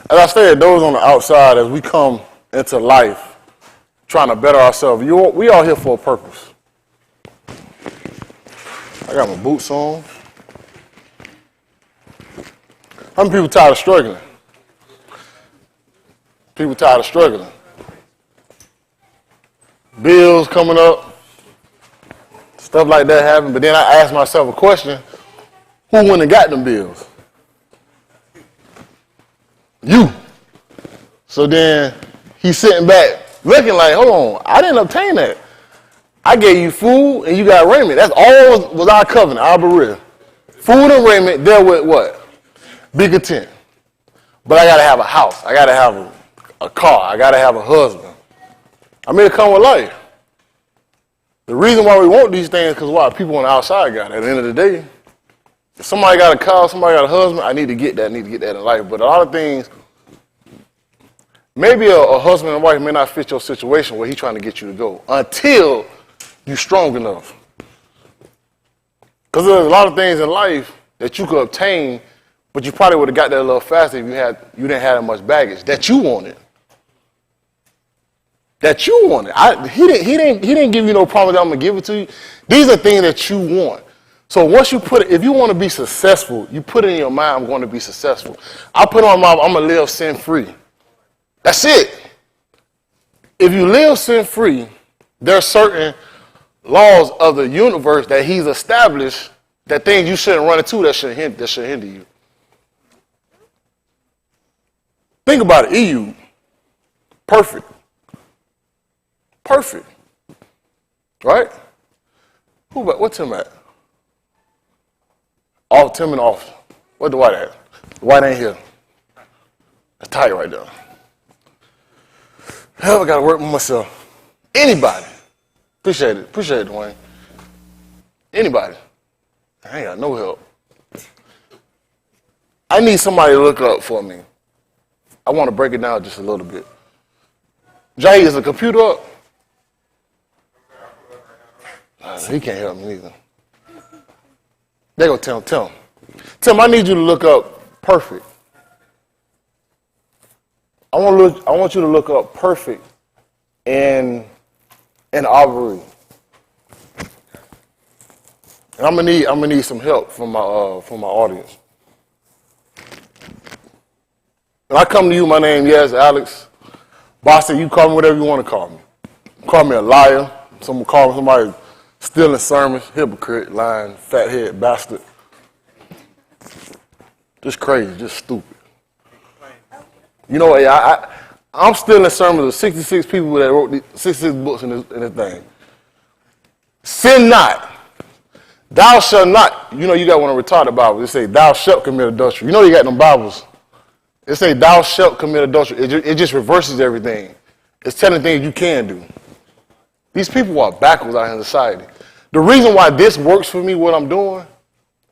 As I said, those on the outside, as we come into life, trying to better ourselves, we all here for a purpose. I got my boots on. How many people tired of struggling? People tired of struggling. Bills coming up, stuff like that happen. But then I ask myself a question: who went and got them bills? You. So then he's sitting back looking like, hold on, I didn't obtain that. I gave you food and you got raiment. That's all was our covenant, our burial. Food and raiment, there with what? Be content. But I got to have a house. I got to have a car. I got to have a husband. I mean, it come with life. The reason why we want these things is because why? People on the outside got it. At the end of the day, if somebody got a car, somebody got a husband, I need to get that. I need to get that in life. But a lot of things, maybe a husband and wife may not fit your situation where he's trying to get you to go until you're strong enough. Because there's a lot of things in life that you could obtain, but you probably would have got there a little faster if you didn't have that much baggage that you wanted. That you wanted. He didn't give you no promise that I'm gonna give it to you. These are things that you want. So once you put it, if you want to be successful, you put it in your mind, I'm going to be successful. I put on my mind, I'm gonna live sin free. That's it. If you live sin free, there are certain laws of the universe that he's established, that things you shouldn't run into that should hinder you. Think about it, EU. Perfect. Perfect. Right? What Tim at? Oh, Tim and off. What the white at? The white ain't here. That's tight right there. Hell, I gotta work with myself. Anybody. Appreciate it, Dwayne. Anybody. I ain't got no help. I need somebody to look up for me. I want to break it down just a little bit. Jay, is the computer up? He can't help me either. There go Tim. Tim, I need you to look up perfect. I want you to look up perfect in Aubrey. And I'm gonna need some help from my audience. When I come to you, my name, yes, Alex. Bostic, you call me whatever you want to call me. Call me a liar. Someone call me somebody stealing sermons, hypocrite, lying, fathead, bastard. Just crazy, just stupid. You know what? I'm stealing sermons of 66 people that wrote 66 books in this thing. Sin not. Thou shalt not. You know you got one of the retarded Bibles. It say, thou shalt commit adultery. You know you got them Bibles. It say, thou shalt commit adultery. It just reverses everything. It's telling things you can do. These people are backwards out in society. The reason why this works for me, what I'm doing,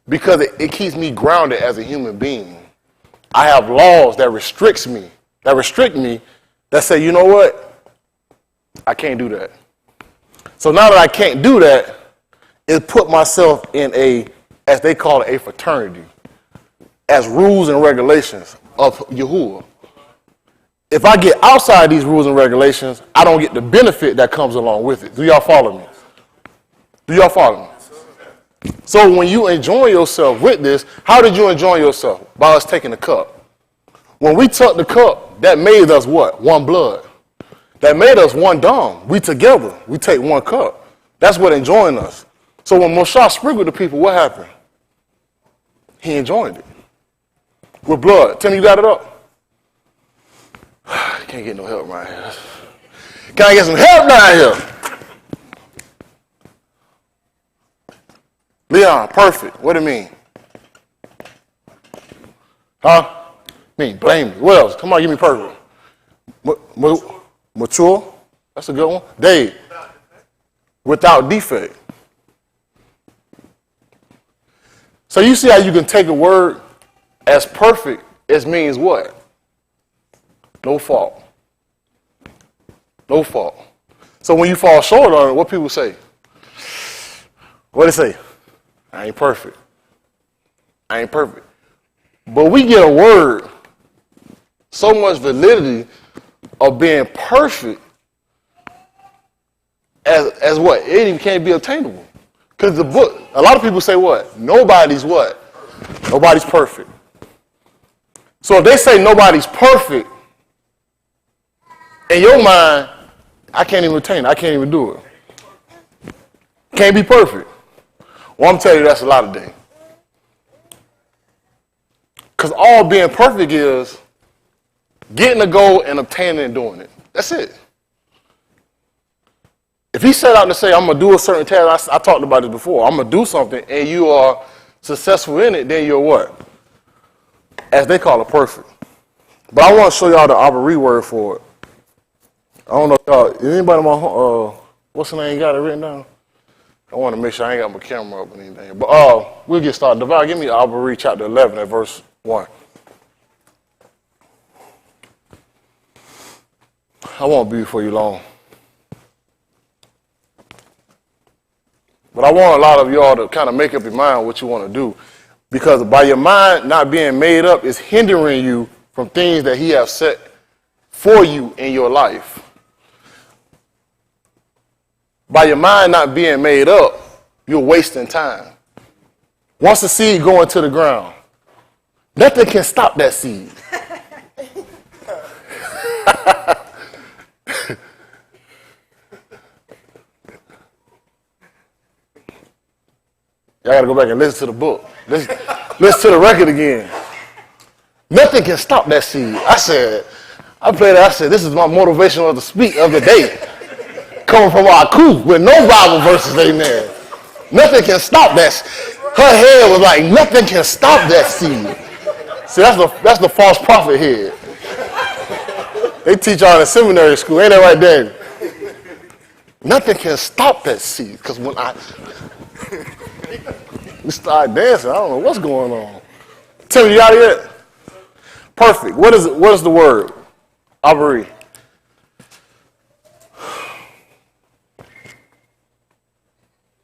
because it keeps me grounded as a human being. I have laws that restrict me, that say, you know what? I can't do that. So now that I can't do that, it put myself in as they call it, a fraternity, as rules and regulations of Yahuah. If I get outside these rules and regulations, I don't get the benefit that comes along with it. Do y'all follow me? So when you enjoy yourself with this, how did you enjoy yourself? By us taking the cup. When we took the cup, that made us what? One blood. That made us one dom. We together. We take one cup. That's what enjoying us. So when Moshe sprinkled the people, what happened? He enjoyed it. With blood. Tim, you got it up? Can't get no help right here. Can I get some help down here? Leon, perfect. What do you mean? Huh? Mean blameless. What else? Come on, give me perfect. Mature. That's a good one. Dave. Without defect. So you see how you can take a word as perfect, it means what? No fault. No fault. So when you fall short on it, what people say? What they say? I ain't perfect. I ain't perfect. But we get a word so much validity of being perfect as what? It even can't be obtainable. Because the book, a lot of people say what? Nobody's what? Nobody's perfect. So if they say nobody's perfect, in your mind, I can't even attain it. I can't even do it. Can't be perfect. Well, I'm telling you, that's a lot of things. Because all being perfect is getting a goal and obtaining and doing it. That's it. If he set out to say, I'm going to do a certain task, I talked about this before, I'm going to do something, and you are successful in it, then you're what? As they call it, perfect. But I want to show y'all the Abari word for it. I don't know if y'all, anybody in my, what's the name, got it written down? I want to make sure I ain't got my camera up or anything. But we'll get started. Divine, give me Abari chapter 11 at verse 1. I won't be before you long. But I want a lot of y'all to kind of make up your mind what you want to do. Because by your mind not being made up is hindering you from things that he has set for you in your life. By your mind not being made up, you're wasting time. Once the seed go into the ground, nothing can stop that seed. Y'all got to go back and listen to the book. Listen to the record again. Nothing can stop that seed. I said, this is my motivation of the speak of the day. Coming from our coup with no Bible verses, amen. Nothing can stop that. Her head was like, nothing can stop that seed. See, that's the false prophet head. They teach y'all in seminary school, ain't that right there? Nothing can stop that seed. Because when we start dancing, I don't know what's going on. Timmy, you out of here? Perfect. What is the word? Abari.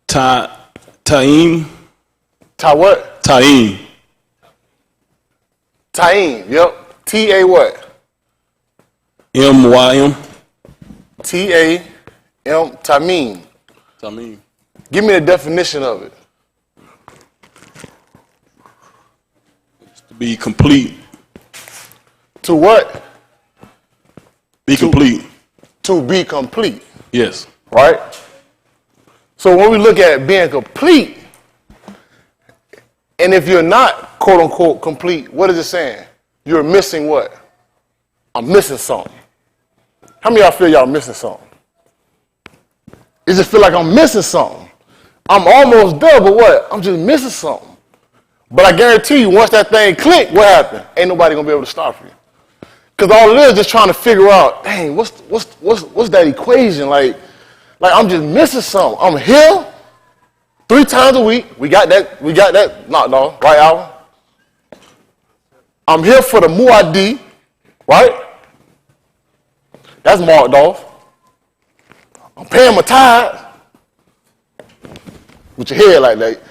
Ta'im. Ta what? Ta'im. Ta'im, yep. T-A what? M-Y-M. T-A-M, Tamim. Ta'im. Give me the definition of it. To be complete. To what? Be complete. To be complete. Yes. Right? So when we look at being complete, and if you're not, quote unquote, complete, what is it saying? You're missing what? I'm missing something. How many of y'all feel y'all missing something? It just feel like I'm missing something. I'm almost there, but what? I'm just missing something. But I guarantee you, once that thing click, what happened? Ain't nobody gonna be able to stop you. Because all it is just trying to figure out, dang, what's that equation? Like I'm just missing something. I'm here 3 times a week. We got that knocked off, right, Alvin? I'm here for the Muaddi, right? That's marked off. I'm paying my tithe with your head like that.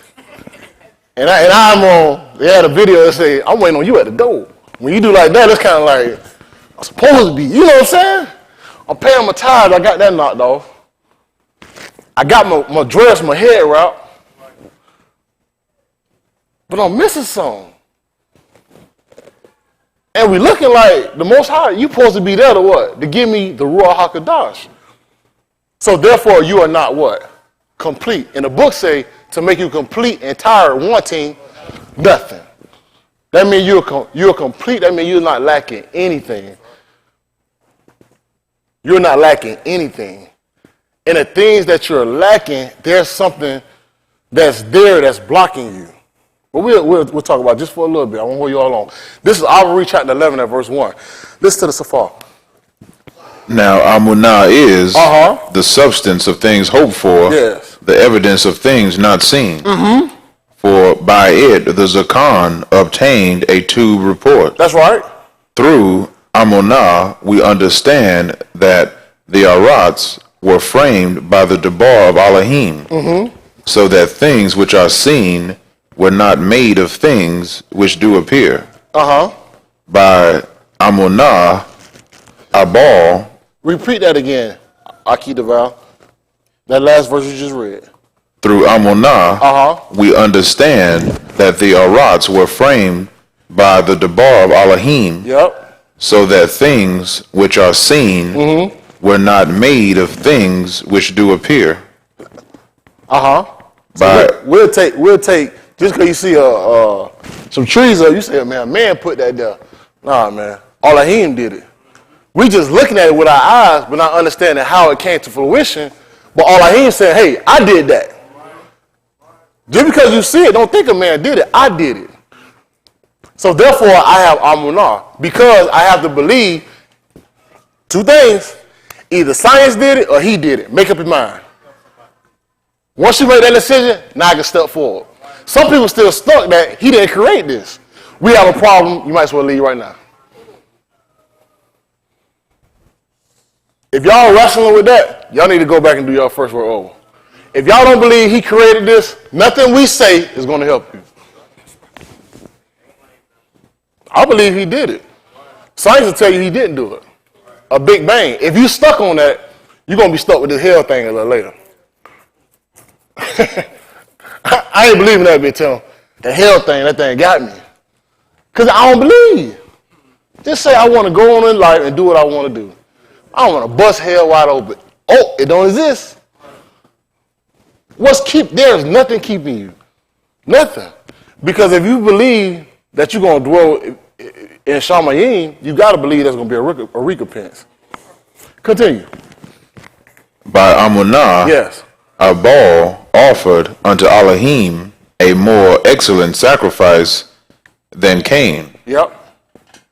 And I'm on, they had a video that say, I'm waiting on you at the door. When you do like that, it's kind of like, I'm supposed to be, you know what I'm saying? I'm paying my tithe, I got that knocked off. I got my dress, my hair wrapped. But I'm missing something. And we looking like the Most High, you supposed to be there to what? To give me the Ruach HaKodesh. So therefore, you are not what? Complete. And the book say, to make you complete, entire, wanting nothing. That means you're complete. That means you're not lacking anything. You're not lacking anything. And the things that you're lacking, there's something that's there that's blocking you. But we'll talk about it just for a little bit. I won't hold you all long. This is Abari chapter 11 at verse 1. Listen to the Safar. Now, Amunah is the substance of things hoped for, yes, the evidence of things not seen. Mm-hmm. For by it the Zakan obtained a true report. That's right. Through Amunah we understand that the Arats were framed by the Debar of Elohim, so that things which are seen were not made of things which do appear. By Amunah, Abal, Repeat that again, Aki Deval. That last verse you just read. through Amunah, Uh-huh. we understand that the Arats were framed by the Debar of Elohim, Yep. so that things which are seen were not made of things which do appear. Uh-huh. By, So we'll take, just because you see some trees up, you say, man, a man put that there. Nah, man. Elohim did it. We just looking at it with our eyes, but not understanding how it came to fruition. But Elohim said, hey, I did that. Just because you see it, don't think a man did it. I did it. So therefore, I have Amunah, because I have to believe two things. Either science did it or he did it. Make up your mind. Once you make that decision, now I can step forward. Some people still stuck that he didn't create this. We have a problem. You might as well leave right now. If y'all wrestling with that, y'all need to go back and do your first word over. If y'all don't believe he created this, nothing we say is going to help you. I believe he did it. Science will tell you he didn't do it. A big bang. If you stuck on that, you're going to be stuck with this hell thing a little later. I ain't believing that bitch tell the hell thing, that thing got me. Because I don't believe. Just say I want to go on in life and do what I want to do. I don't want to bust hell wide open. Oh, it don't exist. There's nothing keeping you. Nothing. Because if you believe that you're going to dwell in Shamayim, you got to believe there's going to be a recompense. Continue. by Amunah, Yes. Abal offered unto Elohim a more excellent sacrifice than Cain, Yep.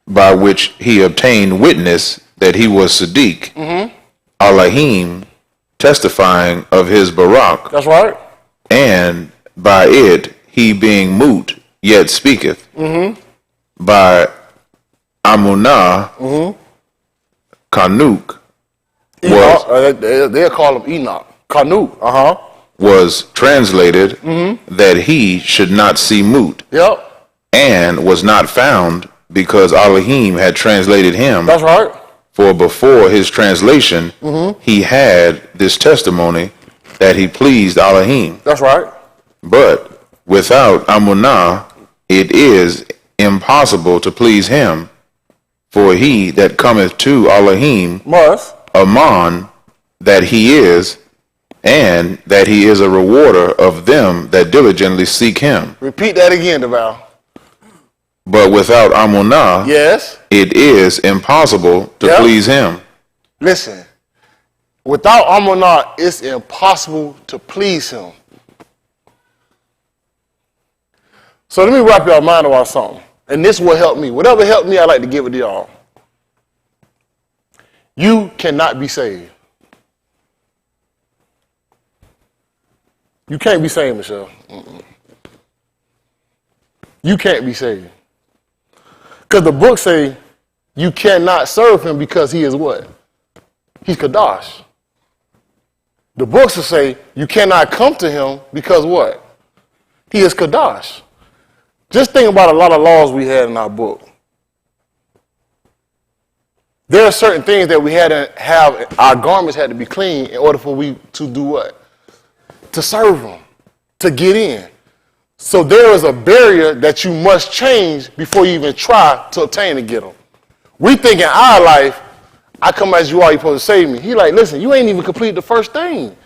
by which he obtained witness that he was Sadiq, Elohim testifying of his Barak, That's right. and by it he being mute yet speaketh. By Amunah, Kanuk Enoch, they'll call him Enoch. Kanuk. Uh-huh. was translated that he should not see mute, Yep. and was not found because Elohim had translated him. That's right. For before his translation, he had this testimony that he pleased Elohim. That's right. But without Amunah, it is impossible to please him. For he that cometh to Elohim, Must. Aman, that he is, and that he is a rewarder of them that diligently seek him. Repeat that again, Deval. But without Amunah, Yes. it is impossible to Yep. please him. Listen. Without Amunah, it's impossible to please him. So let me wrap your mind around something. And this will help me. Whatever helped me, I like to give it to y'all. You cannot be saved. You can't be saved, Michelle. You can't be saved. Because the book say you cannot serve him because he is what? He's Kadash. The books will say you cannot come to him because what? He is Kadash. Just think about a lot of laws we had in our book. There are certain things that we had to have, our garments had to be clean in order for we to do what? To serve him, to get in. So there is a barrier that you must change before you even try to obtain to get him. We think in our life, I come as you are, you're supposed to save me. He like, listen, you ain't even completed the first thing.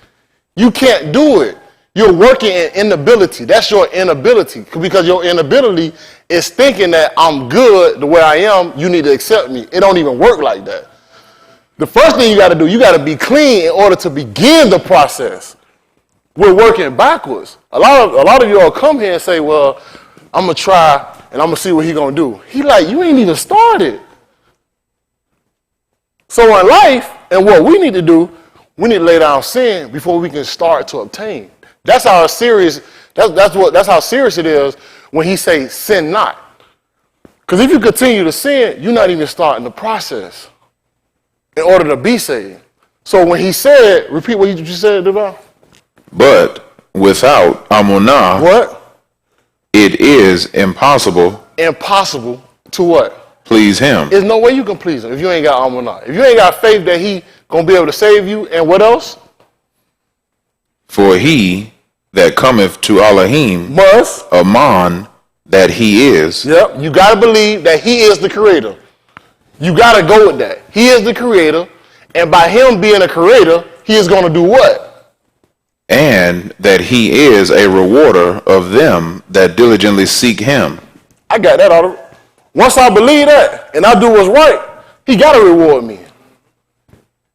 You can't do it. You're working in inability. That's your inability. Because your inability is thinking that I'm good the way I am, you need to accept me. It don't even work like that. The first thing you got to do, you got to be clean in order to begin the process. We're working backwards. A lot of y'all come here and say, well, I'm going to try and I'm going to see what he's going to do. He like, you ain't even started. So in life, and what we need to do, we need to lay down sin before we can start to obtain. That's how serious. That's how serious it is when he says sin not. Because if you continue to sin, you're not even starting the process in order to be saved. So when he said, repeat what you just said, Devon. But without Amunah, What? it is impossible Impossible to what? please him. There's no way you can please him if you ain't got Amunah. If you ain't got faith that he going to be able to save you, and what else? For he that cometh to Elohim Must. Aman that he is. Yep. You got to believe that he is the creator. You got to go with that. He is the creator, and by him being a creator, he is going to do what? And that he is a rewarder of them that diligently seek him. I got that out of it. Once I believe that, and I do what's right, he got to reward me.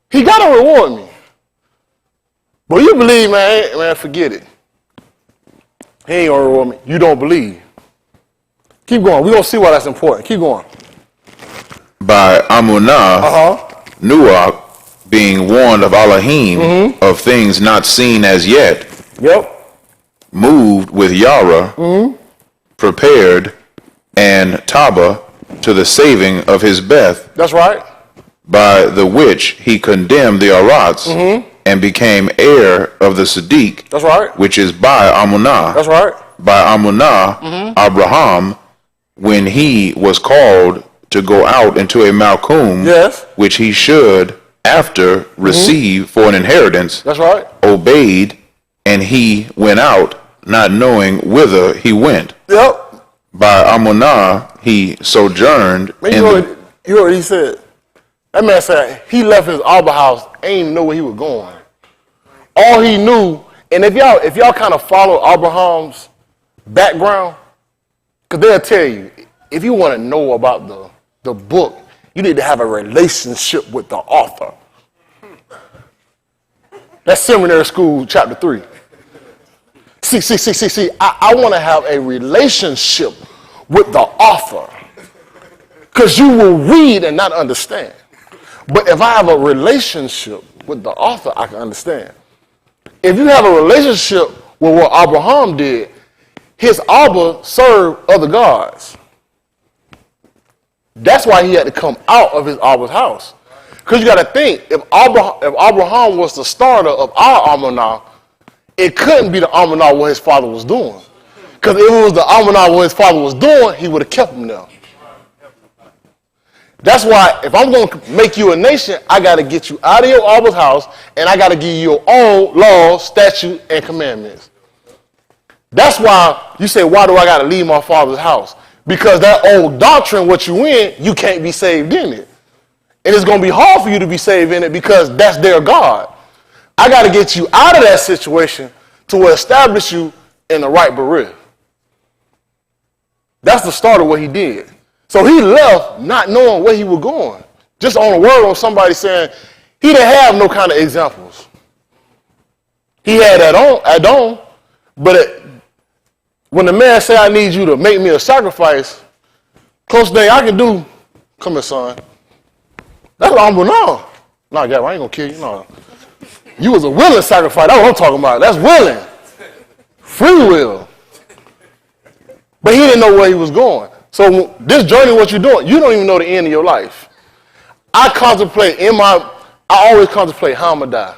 He got to reward me. But you believe, man, forget it. He ain't going to reward me. You don't believe. Keep going. We're going to see why that's important. Keep going. By Amunah, Nuach, being warned of Elohim, of things not seen as yet, moved with Yara, prepared, and Taba to the saving of his Beth. That's right. By the which he condemned the Arats, and became heir of the Siddiq. That's right. Which is by Amunah. That's right. By Amunah, Abraham, when he was called to go out into a Malkum, which he should after receive for an inheritance. That's right. Obeyed, and he went out, not knowing whither he went. Yep. By Amunah, he sojourned. Man, you heard what he said. That man said he left his Abba house, ain't even know where he was going. All he knew, and if y'all kind of follow Abraham's background, because they'll tell you, if you want to know about the book, you need to have a relationship with the author. That's seminary school, chapter 3. See, I want to have a relationship with the author, because you will read and not understand. But if I have a relationship with the author, I can understand. If you have a relationship with what Abraham did, his Abba served other gods. That's why he had to come out of his Abba's house. Because you got to think, if Abraham was the starter of our Amunah, it couldn't be the Amunah what his father was doing. Because if it was the Amunah what his father was doing, he would have kept him there. That's why if I'm going to make you a nation, I got to get you out of your Abba's house, and I got to give you your own laws, statutes, and commandments. That's why you say, why do I got to leave my father's house? Because that old doctrine, what you in, you can't be saved in it. And it's going to be hard for you to be saved in it because that's their God. I got to get you out of that situation to establish you in the right beret. That's the start of what he did. So he left not knowing where he was going. Just on a word on somebody saying, he didn't have no kind of examples. He had Adon, but when the man said, I need you to make me a sacrifice, close thing I can do, come here, son. That's what I'm doing. No, Gab, I ain't going to kill you. No. You was a willing sacrifice. That's what I'm talking about. That's willing. Free will. But he didn't know where he was going. So this journey, what you're doing, you don't even know the end of your life. I always contemplate how I'm going to die.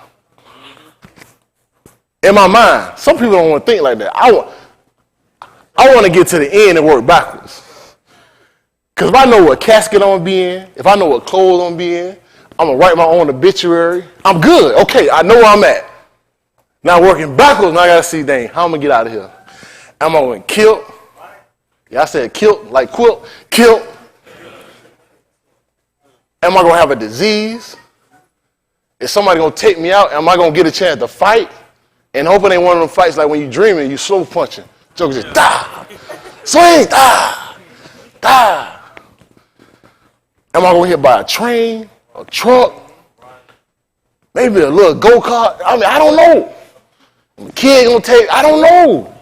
In my mind. Some people don't want to think like that. I want to get to the end and work backwards. Because if I know what casket I'm going to be in, if I know what clothes I'm going to be in, I'm going to write my own obituary. I'm good. Okay, I know where I'm at. Now working backwards, now I got to see, dang, how I'm going to get out of here? Am I going to kill? Yeah, I said kilt, like quilt, kilt. Am I going to have a disease? Is somebody going to take me out? Am I going to get a chance to fight? And hoping ain't one of them fights like when you dreaming, you slow punching. Jokers just, da, swing, da, da. Am I going to get hit by a train, a truck, maybe a little go-kart? I mean, I don't know. The kid going to take, I don't know.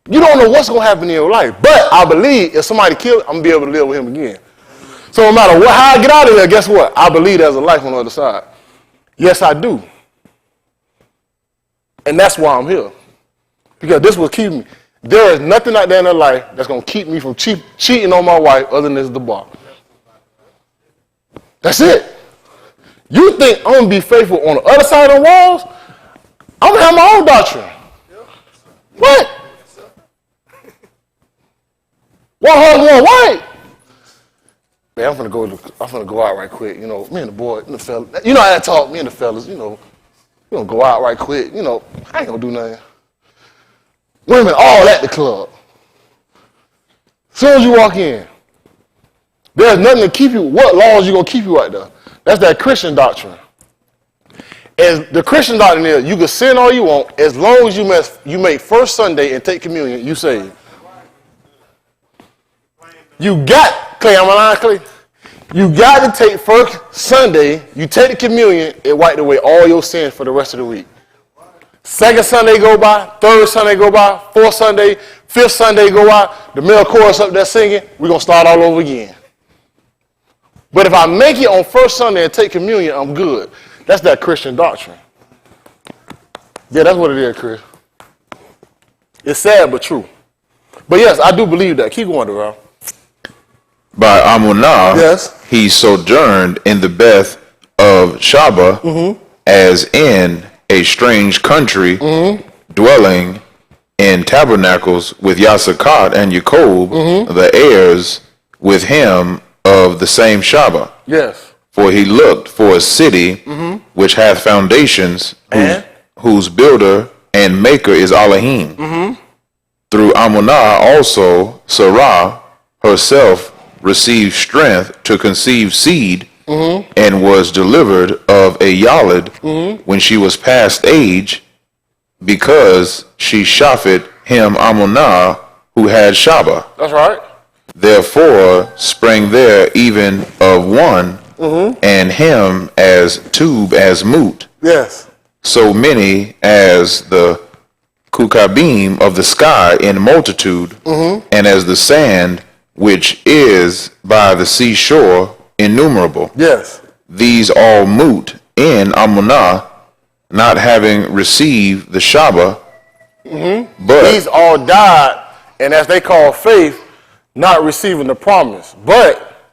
You don't know what's going to happen in your life. But I believe if somebody kills, I'm going to be able to live with him again. So no matter how I get out of here, guess what? I believe there's a life on the other side. Yes, I do. And that's why I'm here. Because this will keep me. There is nothing out there in their life that's going to keep me from cheating on my wife other than this the bar. That's it. You think I'm going to be faithful on the other side of the walls? I'm going to have my own doctrine. What? One husband, one wife. Man, I'm finna go out right quick. You know, me and the boy, and the fellas. You know how I talk, me and the fellas, you know. We gonna go out right quick. You know, I ain't gonna do nothing. Women all at the club. Soon as you walk in, there's nothing to keep you. What laws you gonna keep you right there? That's that Christian doctrine. And the Christian doctrine is you can sin all you want as long as you make first Sunday and take communion, you saved. You got, Clay, I'm lying, Clay. You got to take first Sunday, you take the communion, and wipe away all your sins for the rest of the week. Second Sunday go by, third Sunday go by, fourth Sunday, fifth Sunday go by, the male chorus up there singing, we're going to start all over again. But if I make it on first Sunday and take communion, I'm good. That's that Christian doctrine. Yeah, that's what it is, Chris. It's sad but true. But yes, I do believe that. Keep going, Darrell. By Amunah, yes, he sojourned in the Beth of Shaba as in a strange country, dwelling in tabernacles with Yasakat and Jacob, the heirs with him of the same Shaba. Yes. For he looked for a city which hath foundations, whose builder and maker is Elohim. Through Amunah also Sarah herself received strength to conceive seed, and was delivered of a Yalid when she was past age, because she shafted him Amunah who had Shaba. That's right. Therefore sprang there even of one, and him as tube as moot. Yes. So many as the Kukabim of the sky in multitude, and as the sand which is by the seashore innumerable. Yes. These all moot in Amunah, not having received the Shaba, but these all died, and as they call faith, not receiving the promise. But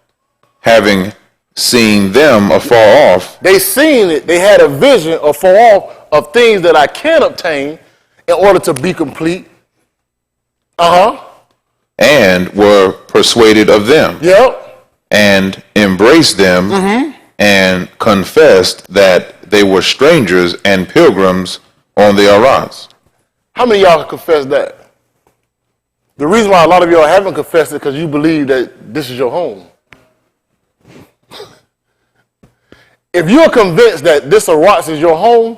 having seen them afar off, they seen it, they had a vision afar off of things that I can obtain in order to be complete. and were persuaded of them, Yep. and embraced them, and confessed that they were strangers and pilgrims on the Arats. How many of y'all can confess that? The reason why a lot of y'all haven't confessed it because you believe that this is your home. If you're convinced that this Arats is your home,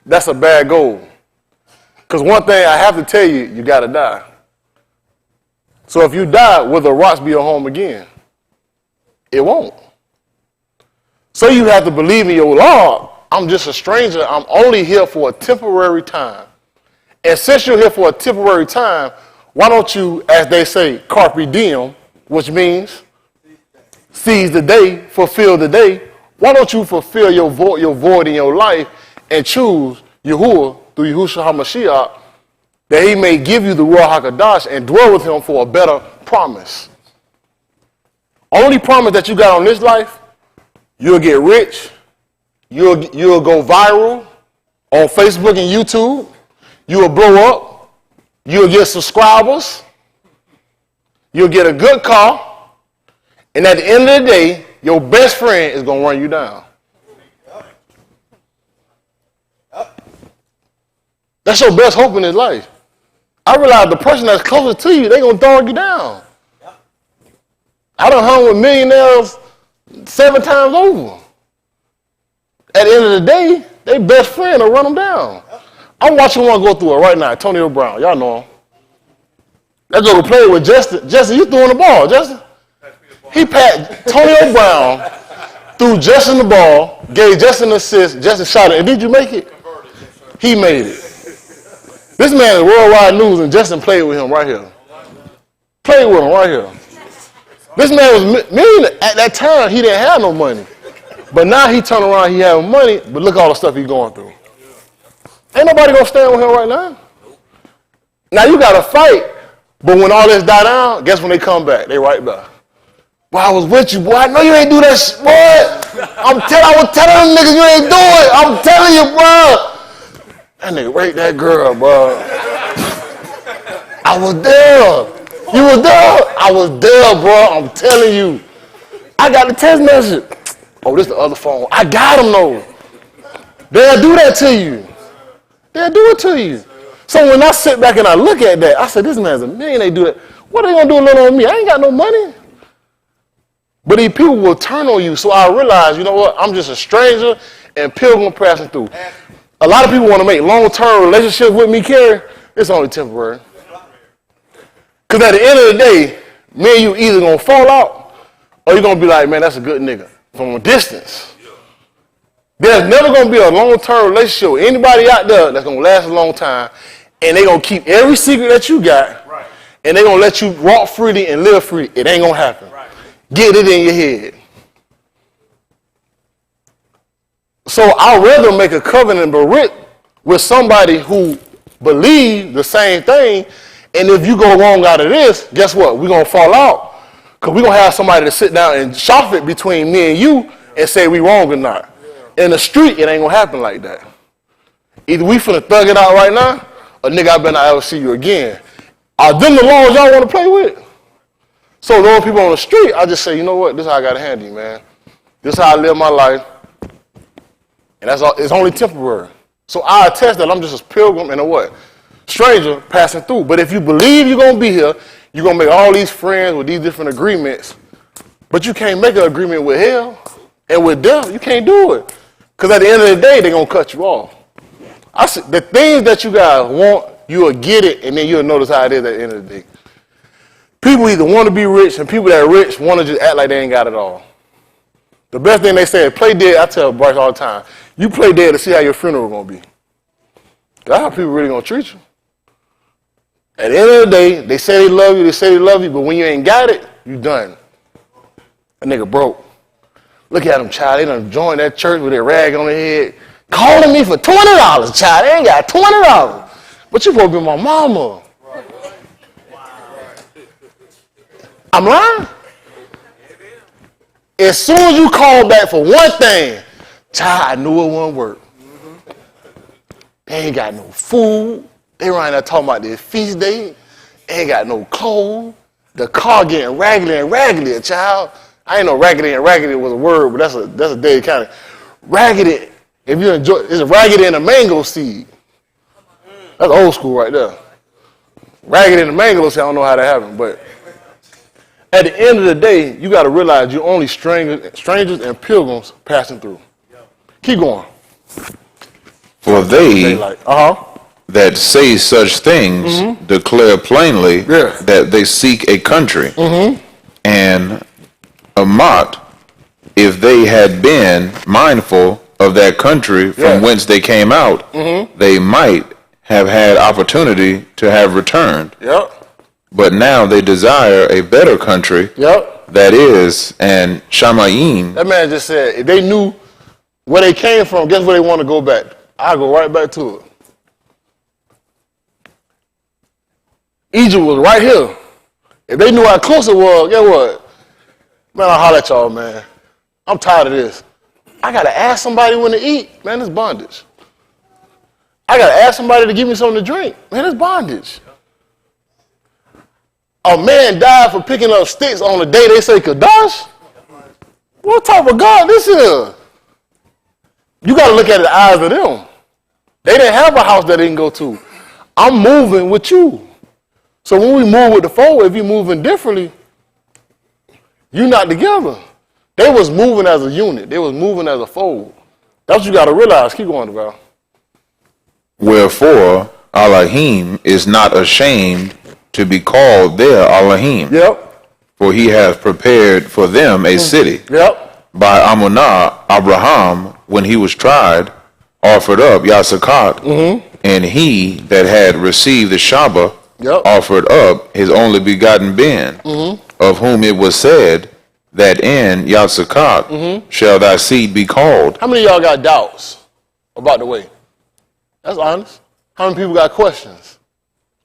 that's a bad goal. Because one thing I have to tell you, you got to die. So if you die, will the Arats be your home again? It won't. So you have to believe in your Lord. I'm just a stranger. I'm only here for a temporary time. And since you're here for a temporary time, why don't you, as they say, carpe diem, which means seize the day, fulfill the day. Why don't you fulfill your void in your life and choose Yahuah through Yahushua HaMashiach, that he may give you the Ruach HaKadosh and dwell with him for a better promise. Only promise that you got on this life, you'll get rich, you'll go viral on Facebook and YouTube, you'll blow up, you'll get subscribers, you'll get a good car, and at the end of the day, your best friend is going to run you down. That's your best hope in this life. I realize the person that's closest to you, they're going to dog you down. I done hung with millionaires 7 times over. At the end of the day, their best friend will run them down. I'm watching one go through it right now, Antonio Brown. Y'all know him. That go to play with Justin. Justin, you throwing the ball, Justin? He passed Antonio Brown, threw Justin the ball, gave Justin an assist, Justin shot it. And did you make it? He made it. This man is worldwide news, and Justin played with him right here. Played with him right here. This man was millionaire. At that time, he didn't have no money. But now he turned around, he have money, but look at all the stuff he's going through. Ain't nobody going to stand with him right now. Now, you got to fight, but when all this die down, guess when they come back? They right back. Boy, I was with you, boy. I know you ain't do that shit, boy. I was telling them niggas you ain't do it. I'm telling you, bro. That nigga raped that girl, bro. I was there. You was there? I was there, bro. I'm telling you. I got the text message. Oh, this the other phone. I got them though. They'll do that to you. They'll do it to you. So when I sit back and I look at that, I said, this man's a million, they do that. What are they gonna do a little on me? I ain't got no money. But these people will turn on you. So I realized, you know what? I'm just a stranger and pilgrim passing through. A lot of people want to make long-term relationships with me, Kerry. It's only temporary. Because at the end of the day, me and you either going to fall out or you're going to be like, man, that's a good nigga from a distance. There's never going to be a long-term relationship with anybody out there that's going to last a long time, and they're going to keep every secret that you got, and they're going to let you walk freely and live free. It ain't going to happen. Get it in your head. So I'd rather make a covenant berit with somebody who believes the same thing, and if you go wrong out of this, guess what? We're going to fall out. Because we're going to have somebody to sit down and shop it between me and you and say we wrong or not. In the street, it ain't going to happen like that. Either we finna thug it out right now, or nigga, I better not ever see you again. Are them the laws y'all want to play with? So those people on the street, I just say, you know what? This is how I got to handle you, man. This is how I live my life. And that's all. It's only temporary. So I attest that I'm just a pilgrim and a what? Stranger passing through. But if you believe you're going to be here, you're going to make all these friends with these different agreements. But you can't make an agreement with hell and with death. You can't do it. Because at the end of the day, they're going to cut you off. I see, the things that you guys want, you'll get it, and then you'll notice how it is at the end of the day. People either want to be rich, and people that are rich want to just act like they ain't got it all. The best thing they say is play dead. I tell Bryce all the time, you play dead to see how your funeral going to be. That's how people really going to treat you. At the end of the day, they say they love you, but when you ain't got it, you done. A nigga broke. Look at them, child. They done joined that church with their rag on their head, calling me for $20, child. They ain't got $20. But you supposed to be my mama. I'm lying? As soon as you call back for one thing, child, I knew it wouldn't work. They ain't got no food. They running there talking about their feast day. They ain't got no clothes. The car getting raggedy and raggedy, child. I ain't know raggedy and raggedy was a word, but that's a day kind of raggedy. If you enjoy, it's a raggedy and a mango seed. That's old school right there. Raggedy and a mango seed, I don't know how that happened, but at the end of the day, you got to realize you're only strangers and pilgrims passing through. Keep going. For they that say such things declare plainly that they seek a country. And Amat, if they had been mindful of that country from whence they came out, they might have had opportunity to have returned. But now they desire a better country. That is, and Shamayim. That man just said, if they knew where they came from, guess where they want to go back? I'll go right back to it. Egypt was right here. If they knew how close it was, guess what? Man, I'll holler at y'all, man. I'm tired of this. I got to ask somebody when to eat. Man, it's bondage. I got to ask somebody to give me something to drink. Man, it's bondage. A man died for picking up sticks on the day they say Kadash? What type of God this is? You got to look at the eyes of them. They didn't have a house that they can go to. I'm moving with you. So when we move with the fold, if you're moving differently, you're not together. They was moving as a unit. They was moving as a fold. That's what you got to realize. Keep going, Val. Wherefore, Elohim is not ashamed to be called their Elohim. For he has prepared for them a city. By Amunah, Abraham, when he was tried, offered up Yasakat, and he that had received the Shabbat offered up his only begotten Ben, of whom it was said that in Yasakat shall thy seed be called. How many of y'all got doubts about the way? That's honest. How many people got questions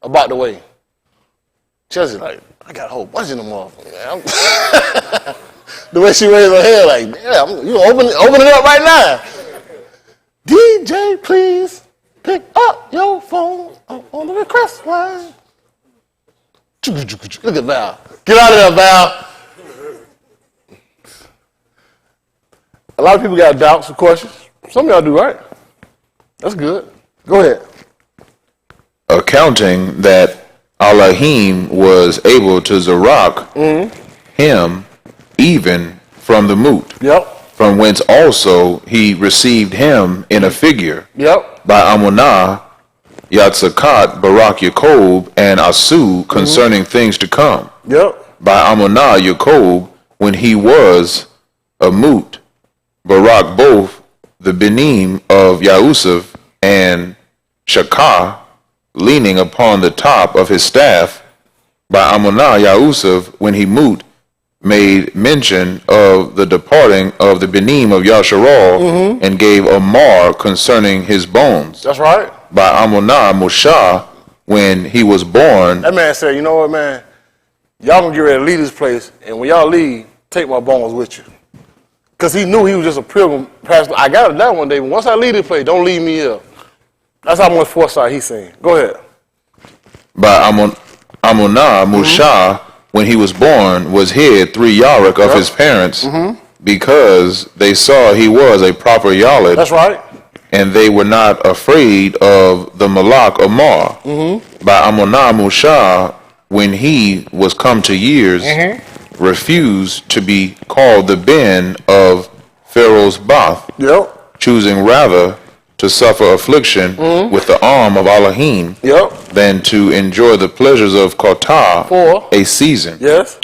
about the way? Chelsea like, I got a whole bunch of them off. The way she raised her head, like, damn, you open it up right now. DJ, please pick up your phone on the request line. Look at Val. Get out of there, Val. A lot of people got doubts and questions. Some of y'all do, right? That's good. Go ahead. Accounting that Elohim was able to Zarak him even from the moot. Yep. From whence also he received him in a figure. Yep. By Amunah, Yatzakat, Barak Yakob, and Asu concerning things to come. Yep. By Amunah Yakob, when he was a moot, Barak both the Benim of Yahusuf and Shakah, leaning upon the top of his staff. By Amunah Yahusuf, when he moot, made mention of the departing of the Benim of Yasharal and gave a mar concerning his bones. That's right. By Amunah Mushah, when he was born. That man said, you know what, man? Y'all gonna get ready to leave this place, and when y'all leave, take my bones with you. Because he knew he was just a pilgrim pastor. I got it down one day, but once I leave this place, don't leave me here. That's how much foresight he's saying. Go ahead. By Amunah Mushah, when he was born, was hid 3 yarak of his parents, because they saw he was a proper yalid. That's right. And they were not afraid of the Malak Amar. By Amunah Mushah, when he was come to years, refused to be called the Ben of Pharaoh's Bath, choosing rather to suffer affliction with the arm of Elohim than to enjoy the pleasures of Qatar for a season,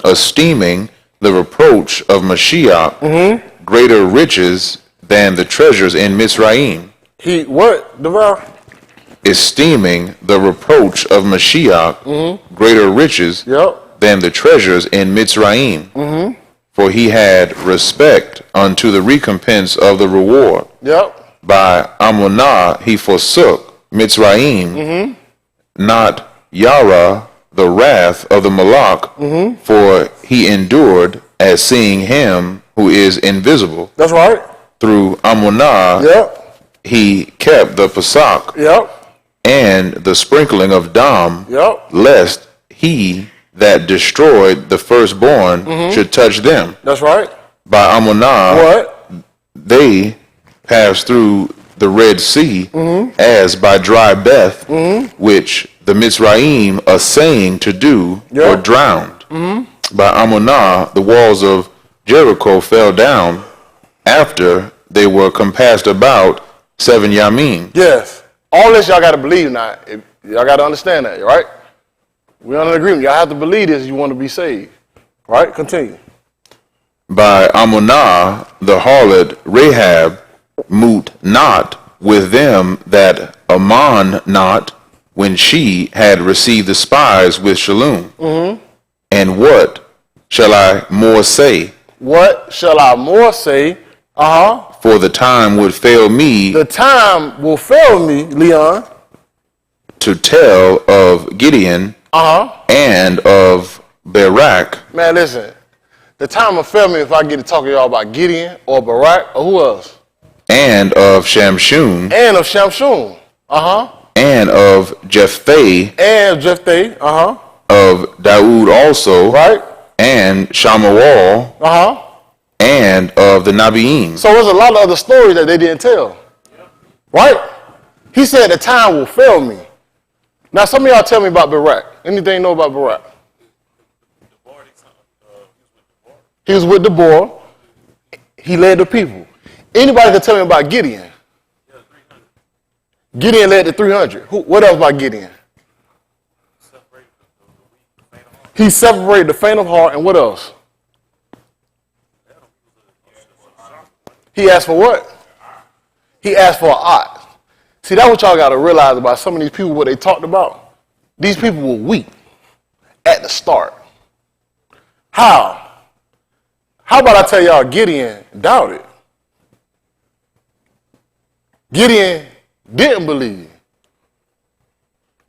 esteeming the reproach of Mashiach greater riches than the treasures in Mitzrayim. He what, Devar? Esteeming the reproach of Mashiach greater riches than the treasures in Mitzrayim. For he had respect unto the recompense of the reward. By Amunah he forsook Mitzrayim, not Yara, the wrath of the Malak, for he endured as seeing him who is invisible. That's right. Through Amunah he kept the Pesach and the sprinkling of Dam, lest he that destroyed the firstborn should touch them. That's right. By Amunah they passed through the Red Sea as by dry Beth, which the Mitzrayim are saying to do, or drowned. By Amunah the walls of Jericho fell down after they were compassed about 7 yamim. Yes. All this y'all got to believe now. Y'all got to understand that, right? We're on an agreement. Y'all have to believe this if you want to be saved. Right? Continue. By Amunah the harlot Rahab moot not with them that Aman not when she had received the spies with Shalom. And what shall I more say? What shall I more say? For the time would fail me. The time will fail me, Leon, to tell of Gideon and of Barak. Man, listen. The time will fail me if I get to talk to y'all about Gideon or Barak or who else? And of Shamshun. And of Shamshun. And of Jephthah. And Jephthah. Of Daoud also. Right. And Shamawal. And of the Nabiim. So there's a lot of other stories that they didn't tell. Right? He said the time will fail me. Now some of y'all tell me about Barak. Anything you know about Barak? He was with Deborah. He led the people. Anybody can tell me about Gideon? Gideon led the 300. What else about Gideon? He separated the faint of heart, and what else? He asked for what? He asked for an ox. See, that's what y'all got to realize about some of these people, what they talked about. These people were weak at the start. How? How about I tell y'all Gideon doubted? Gideon didn't believe.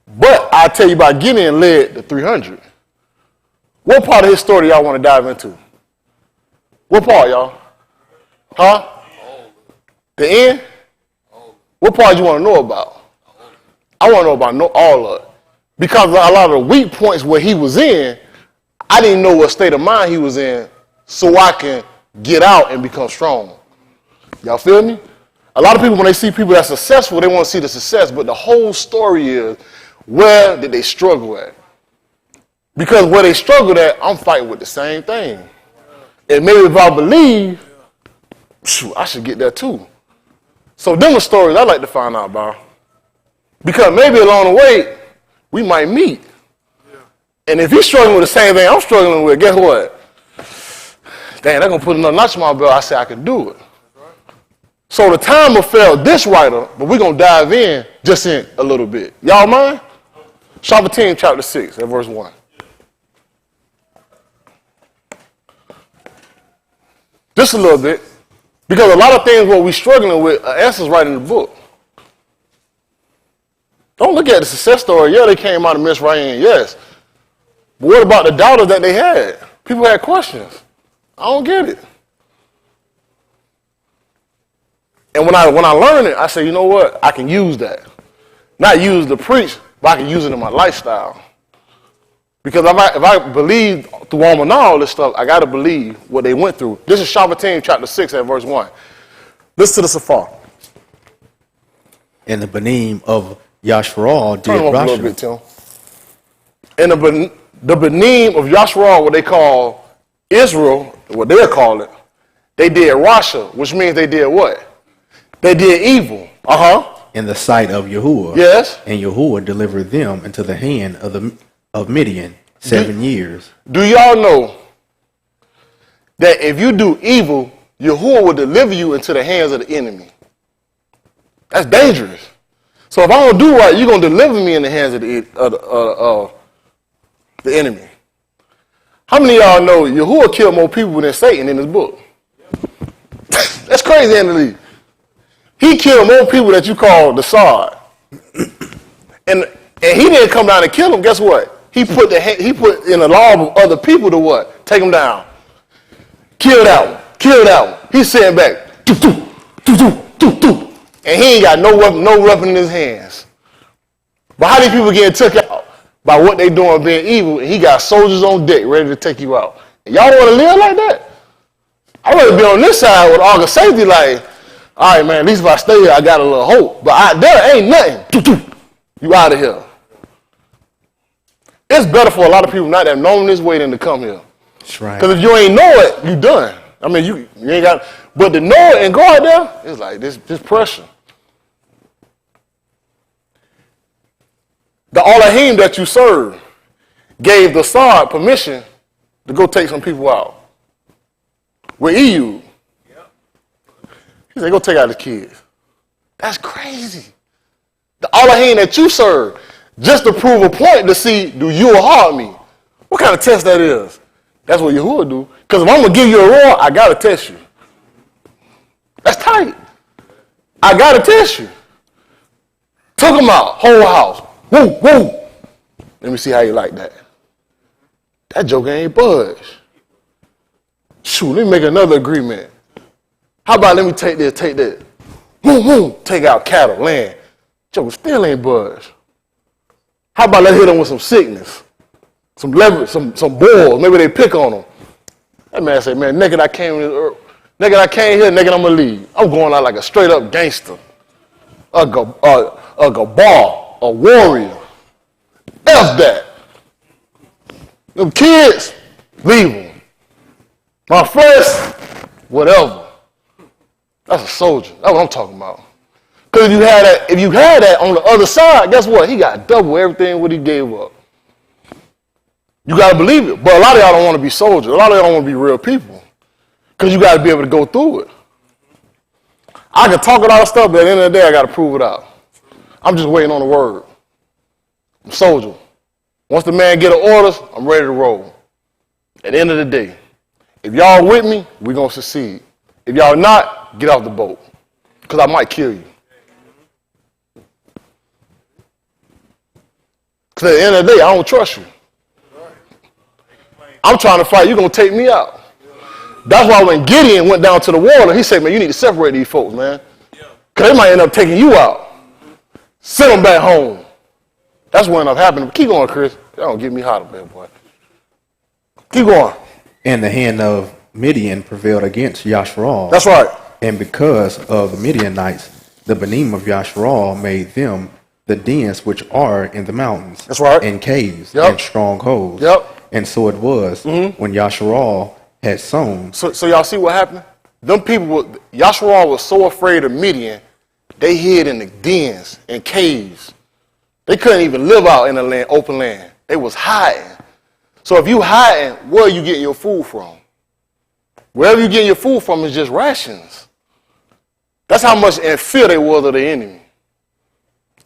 But I tell you about Gideon led the 300. What part of his story y'all want to dive into? What part, y'all? Huh? The end? What part do you want to know about? I want to know about all of it. Because a lot of the weak points where he was in, I didn't know what state of mind he was in so I can get out and become strong. Y'all feel me? A lot of people, when they see people that's successful, they want to see the success, but the whole story is, where did they struggle at? Because where they struggled at, I'm fighting with the same thing. And maybe if I believe, shoot, I should get there too. So them are stories I like to find out about. Because maybe along the way, we might meet. And if he's struggling with the same thing I'm struggling with, guess what? Dang, they're going to put another notch in my belt. I say I can do it. So the timer failed this writer, but we're going to dive in just in a little bit. Y'all mind? Shabbatim chapter 6 at verse 1. Just a little bit. Because a lot of things what we're struggling with are answers right in the book. Don't look at the success story. Yeah, they came out of Mitzrayim, yes. But what about the doubters that they had? People had questions. I don't get it. And when I learn it, I say, you know what? I can use that. Not use to preach, but I can use it in my lifestyle. Because if I believe through all this stuff, I got to believe what they went through. This is Shabbatim chapter 6 at verse 1. Listen to the Safar. And the Benim of Yashral Turn did them up a little Rasha. bit, Tim. And the Benim of Yashral, what they call Israel, what they'll call it, they did Rasha, which means they did what? They did evil. In the sight of Yahuah. Yes. And Yahuah delivered them into the hand of Midian 7 years. Do y'all know that if you do evil, Yahuah will deliver you into the hands of the enemy? That's dangerous. So if I don't do right, you're going to deliver me in the hands of the enemy. How many of y'all know Yahuah killed more people than Satan in his book? That's crazy, Anthony. He killed more people that you call the Sod. And he didn't come down and kill them. Guess what? He put in the law of other people to what? Take them down. Kill that one. Kill that one. He's sitting back. Doo, doo, doo, doo, doo, doo. And he ain't got no weapon in his hands. But how these people getting took out? By what they doing being evil, and he got soldiers on deck ready to take you out. And y'all want to live like that? I'd rather be on this side with all the safety, like, all right, man, at least if I stay here, I got a little hope. But out there ain't nothing. Doo, doo. You out of here. It's better for a lot of people not to have known this way than to come here. That's right. Because if you ain't know it, you done. I mean, you ain't got, but to know it and go out there, it's like this pressure. The Elohim that you serve gave the Sod permission to go take some people out. With EU. He said, go take out the kids. That's crazy. The Elohim that you serve, just to prove a point to see, do you harm me? What kind of test that is? That's what Yahuah do. Because if I'm going to give you a roar, I got to test you. That's tight. I got to test you. Took them out, whole house. Woo, woo. Let me see how you like that. That joker ain't budge. Shoot, let me make another agreement. How about let me take this. Woo, woo. Take out cattle, land. Joker still ain't budge. How about let's hit them with some sickness, some leverage, some boils. Maybe they pick on them. That man said, man, naked I came here, naked I'm gonna leave. I'm going out like a straight up gangster, a gabar, a warrior. F that. Them kids, leave them. My flesh, whatever. That's a soldier. That's what I'm talking about. Because if you had that on the other side, guess what? He got double everything what he gave up. You got to believe it. But a lot of y'all don't want to be soldiers. A lot of y'all want to be real people. Because you got to be able to go through it. I can talk a lot of stuff, but at the end of the day, I got to prove it out. I'm just waiting on the word. I'm a soldier. Once the man get the orders, I'm ready to roll. At the end of the day, if y'all with me, we're going to succeed. If y'all not, get off the boat. Because I might kill you. Because at the end of the day, I don't trust you. I'm trying to fight. You're going to take me out. That's why when Gideon went down to the water, he said, man, you need to separate these folks, man. Because they might end up taking you out. Send them back home. That's what ended up happening. Keep going, Chris. That don't get me hot up there, boy. Keep going. And the hand of Midian prevailed against Yashral. That's right. And because of the Midianites, the Benim of Yasharal made them the dens which are in the mountains. That's right. And caves Yep. and strongholds. Yep. And so it was when Yasharal had sown. So y'all see what happened? Them people, Yasharal was so afraid of Midian, they hid in the dens and caves. They couldn't even live out in the land, open land. They was hiding. So if you hiding, where are you getting your food from? Wherever you getting your food from is just rations. That's how much in fear they was of the enemy.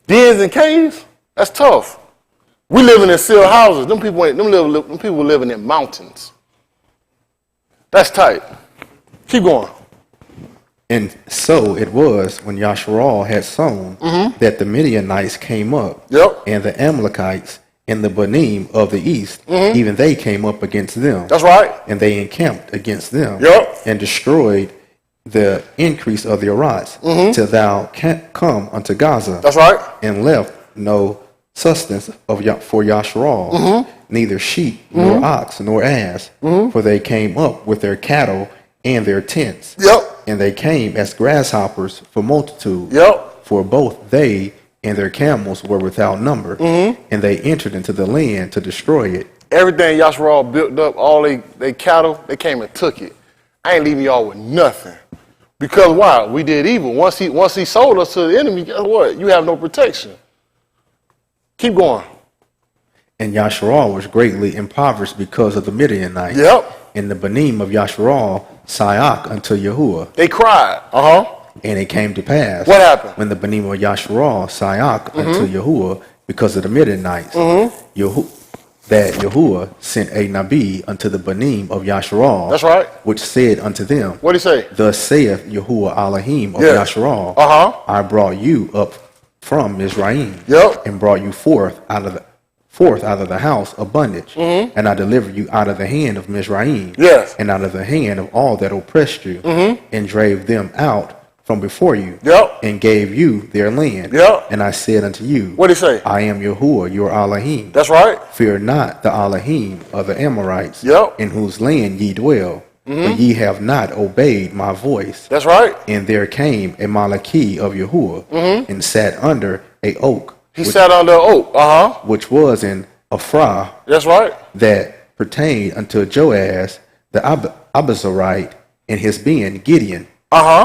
Dens and caves, that's tough. We living in sealed houses. Them people living in mountains. That's tight. Keep going. And so it was when Yasharal had sown that the Midianites came up. Yep. And the Amalekites and the Benim of the east, even they came up against them. That's right. And they encamped against them. Yep. And destroyed the increase of the Arats till thou come unto Gaza. That's right. And left no sustenance for Yasharal, neither sheep nor ox nor ass, for they came up with their cattle and their tents. Yep. And they came as grasshoppers for multitude. Yep. For both they and their camels were without number, and they entered into the land to destroy it. Everything Yasharal built up, all they cattle, they came and took it. I ain't leaving y'all with nothing. Because why? We did evil. Once he sold us to the enemy, guess what? You have no protection. Keep going. And Yasharal was greatly impoverished because of the Midianites. Yep. And the Benim of Yasharal Sayak unto Yahuah. They cried. And it came to pass. What happened? When the Benim of Yasharal Sayak unto Yahuah because of the Midianites, that Yahuah sent a Nabi unto the Benim of Yasharal. That's right. Which said unto them, What'd he say? Thus saith Yahuah Elohim of Yes. Yasharal, I brought you up from Mizraim, Yep. and brought you forth out of the house of bondage, and I delivered you out of the hand of Mizraim, Yes. and out of the hand of all that oppressed you, and drave them out from before you, Yep. and gave you their land. Yep. And I said unto you, What'd he say? I am Yahuah, your Elohim. That's right. Fear not the Elohim of the Amorites, Yep. in whose land ye dwell, for ye have not obeyed my voice. That's right. And there came a Malaki of Yahuah, and sat under a oak, He sat under an oak. which was in Ophrah, That's right. that pertained unto Joaz the Abizarite, and his being Gideon,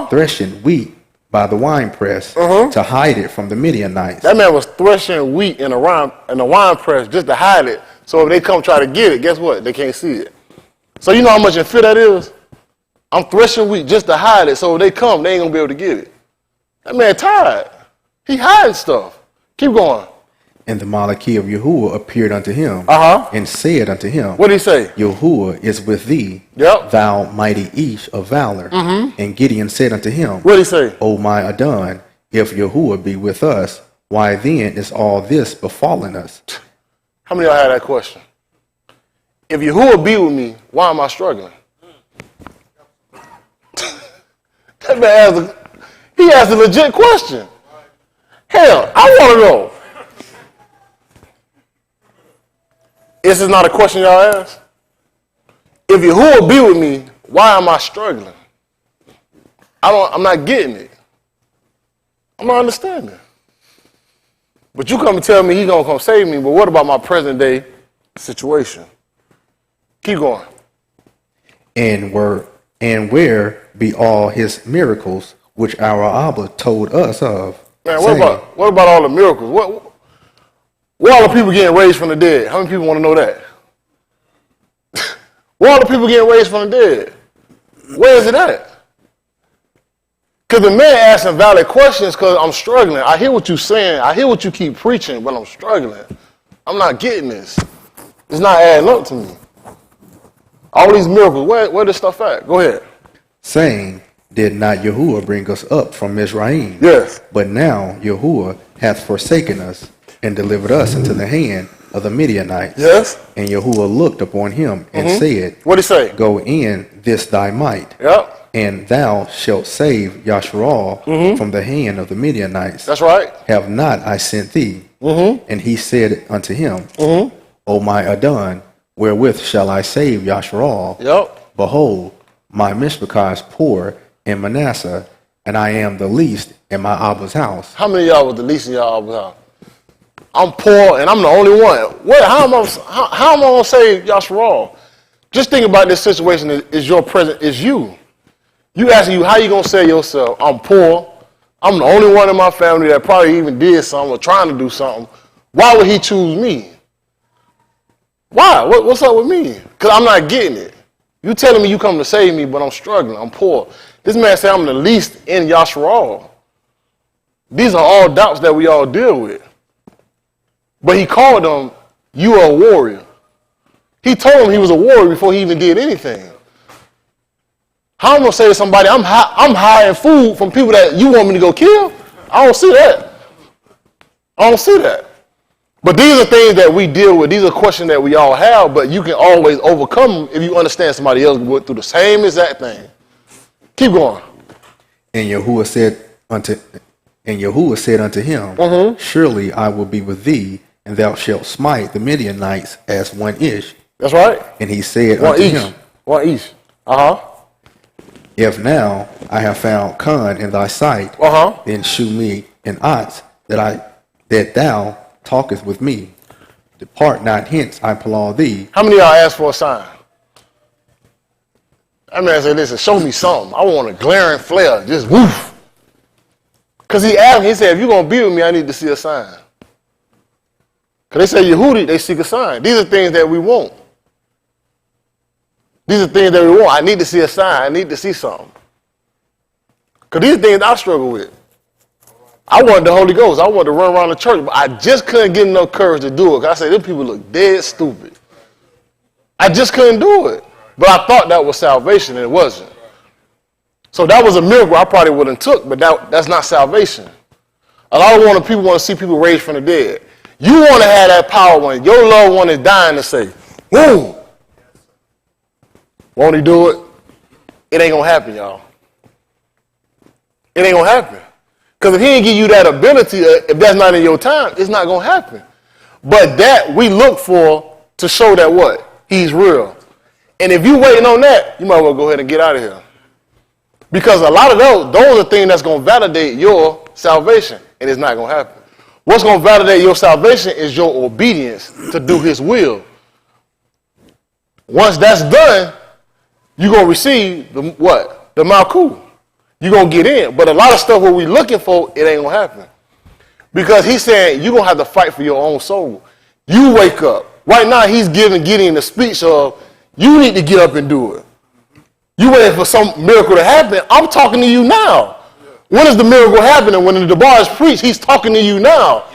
threshing wheat by the winepress to hide it from the Midianites. That man was threshing wheat in a wine press just to hide it. So if they come try to get it, guess what? They can't see it. So you know how much in fear that is? I'm threshing wheat just to hide it. So if they come, they ain't gonna be able to get it. That man tired. He hiding stuff. Keep going. And the Malaki of Yahuah appeared unto him, and said unto him, What did he say? Yahuah is with thee, Yep. thou mighty Ish of valor. And Gideon said unto him, What did he say? O my Adon, if Yahuah be with us, why then is all this befallen us? How many of y'all had that question? If Yahuah be with me, why am I struggling? That man asked a legit question. Hell, I want to know. This is not a question y'all ask. If Yahuah be with me, why am I struggling? I'm not getting it. I'm not understanding. But you come and tell me he's gonna come save me, but what about my present day situation? Keep going. And where be all his miracles which our Abba told us of? Man, saying, what about all the miracles? Where all the people getting raised from the dead? How many people want to know that? Where all the people getting raised from the dead? Where is it at? Because the man asking valid questions because I'm struggling. I hear what you're saying. I hear what you keep preaching, but I'm struggling. I'm not getting this. It's not adding up to me. All these miracles, where this stuff at? Go ahead. saying, Did not Yahuah bring us up from Mizraim? Yes. But now Yahuah hath forsaken us, and delivered us into the hand of the Midianites. Yes. And Yahuah looked upon him, and said, What'd he say? Go in this thy might, Yep. and thou shalt save Yasharal from the hand of the Midianites. That's right. Have not I sent thee? And he said unto him, O my Adon, wherewith shall I save Yasharal? Yep. Behold, my mishpachah is poor, in Manasseh, and I am the least in my Abba's house. How many of y'all was the least in y'all Abba's house? I'm poor and I'm the only one. How am I going to say Yasharal? Just think about this situation is your present, is you. You asking you, how you going to say yourself, I'm poor, I'm the only one in my family that probably even did something or trying to do something. Why would he choose me? Why? What's up with me? Because I'm not getting it. You telling me you come to save me, but I'm struggling, I'm poor. This man said I'm the least in Yasharal. These are all doubts that we all deal with. But he called them, you are a warrior. He told him he was a warrior before he even did anything. How am I going to say to somebody, I'm hiring food from people that you want me to go kill? I don't see that. I don't see that. But these are things that we deal with. These are questions that we all have, but you can always overcome them if you understand somebody else went through the same exact thing. Keep going. And Yahuah said unto him, Surely I will be with thee, and thou shalt smite the Midianites as one ish. That's right. And he said one unto each. him, One each. Uh-huh. If now I have found con in thy sight, then shew me an ox that thou talkest with me. Depart not hence, I implore thee. How many of y'all asked for a sign? That man said, listen, show me something. I want a glaring flare, just woof. Because he asked me, he said, if you're going to be with me, I need to see a sign. Because they say Yehudi, they seek a sign. These are things that we want. These are things that we want. I need to see a sign. I need to see something. Because these are things I struggle with. I wanted the Holy Ghost. I wanted to run around the church, but I just couldn't get enough courage to do it. Because I said, these people look dead stupid. I just couldn't do it. But I thought that was salvation, and it wasn't. So that was a miracle I probably wouldn't took, but that's not salvation. A lot of people want to see people raised from the dead. You want to have that power when your loved one is dying to say, boom. Won't he do it? It ain't going to happen, y'all. It ain't going to happen. Because if he ain't give you that ability, if that's not in your time, it's not going to happen. But that we look for to show that what? He's real. And if you waiting on that, you might well go ahead and get out of here. Because a lot of those are things that's going to validate your salvation, and it's not going to happen. What's going to validate your salvation is your obedience to do his will. Once that's done, you're going to receive the what? The Malkut. You're going to get in. But a lot of stuff what we're looking for, it ain't going to happen. Because he's saying you're going to have to fight for your own soul. You wake up. Right now, he's giving Gideon the speech of, you need to get up and do it. You waiting for some miracle to happen. I'm talking to you now. When is the miracle happening? When the Debar is preached, he's talking to you now.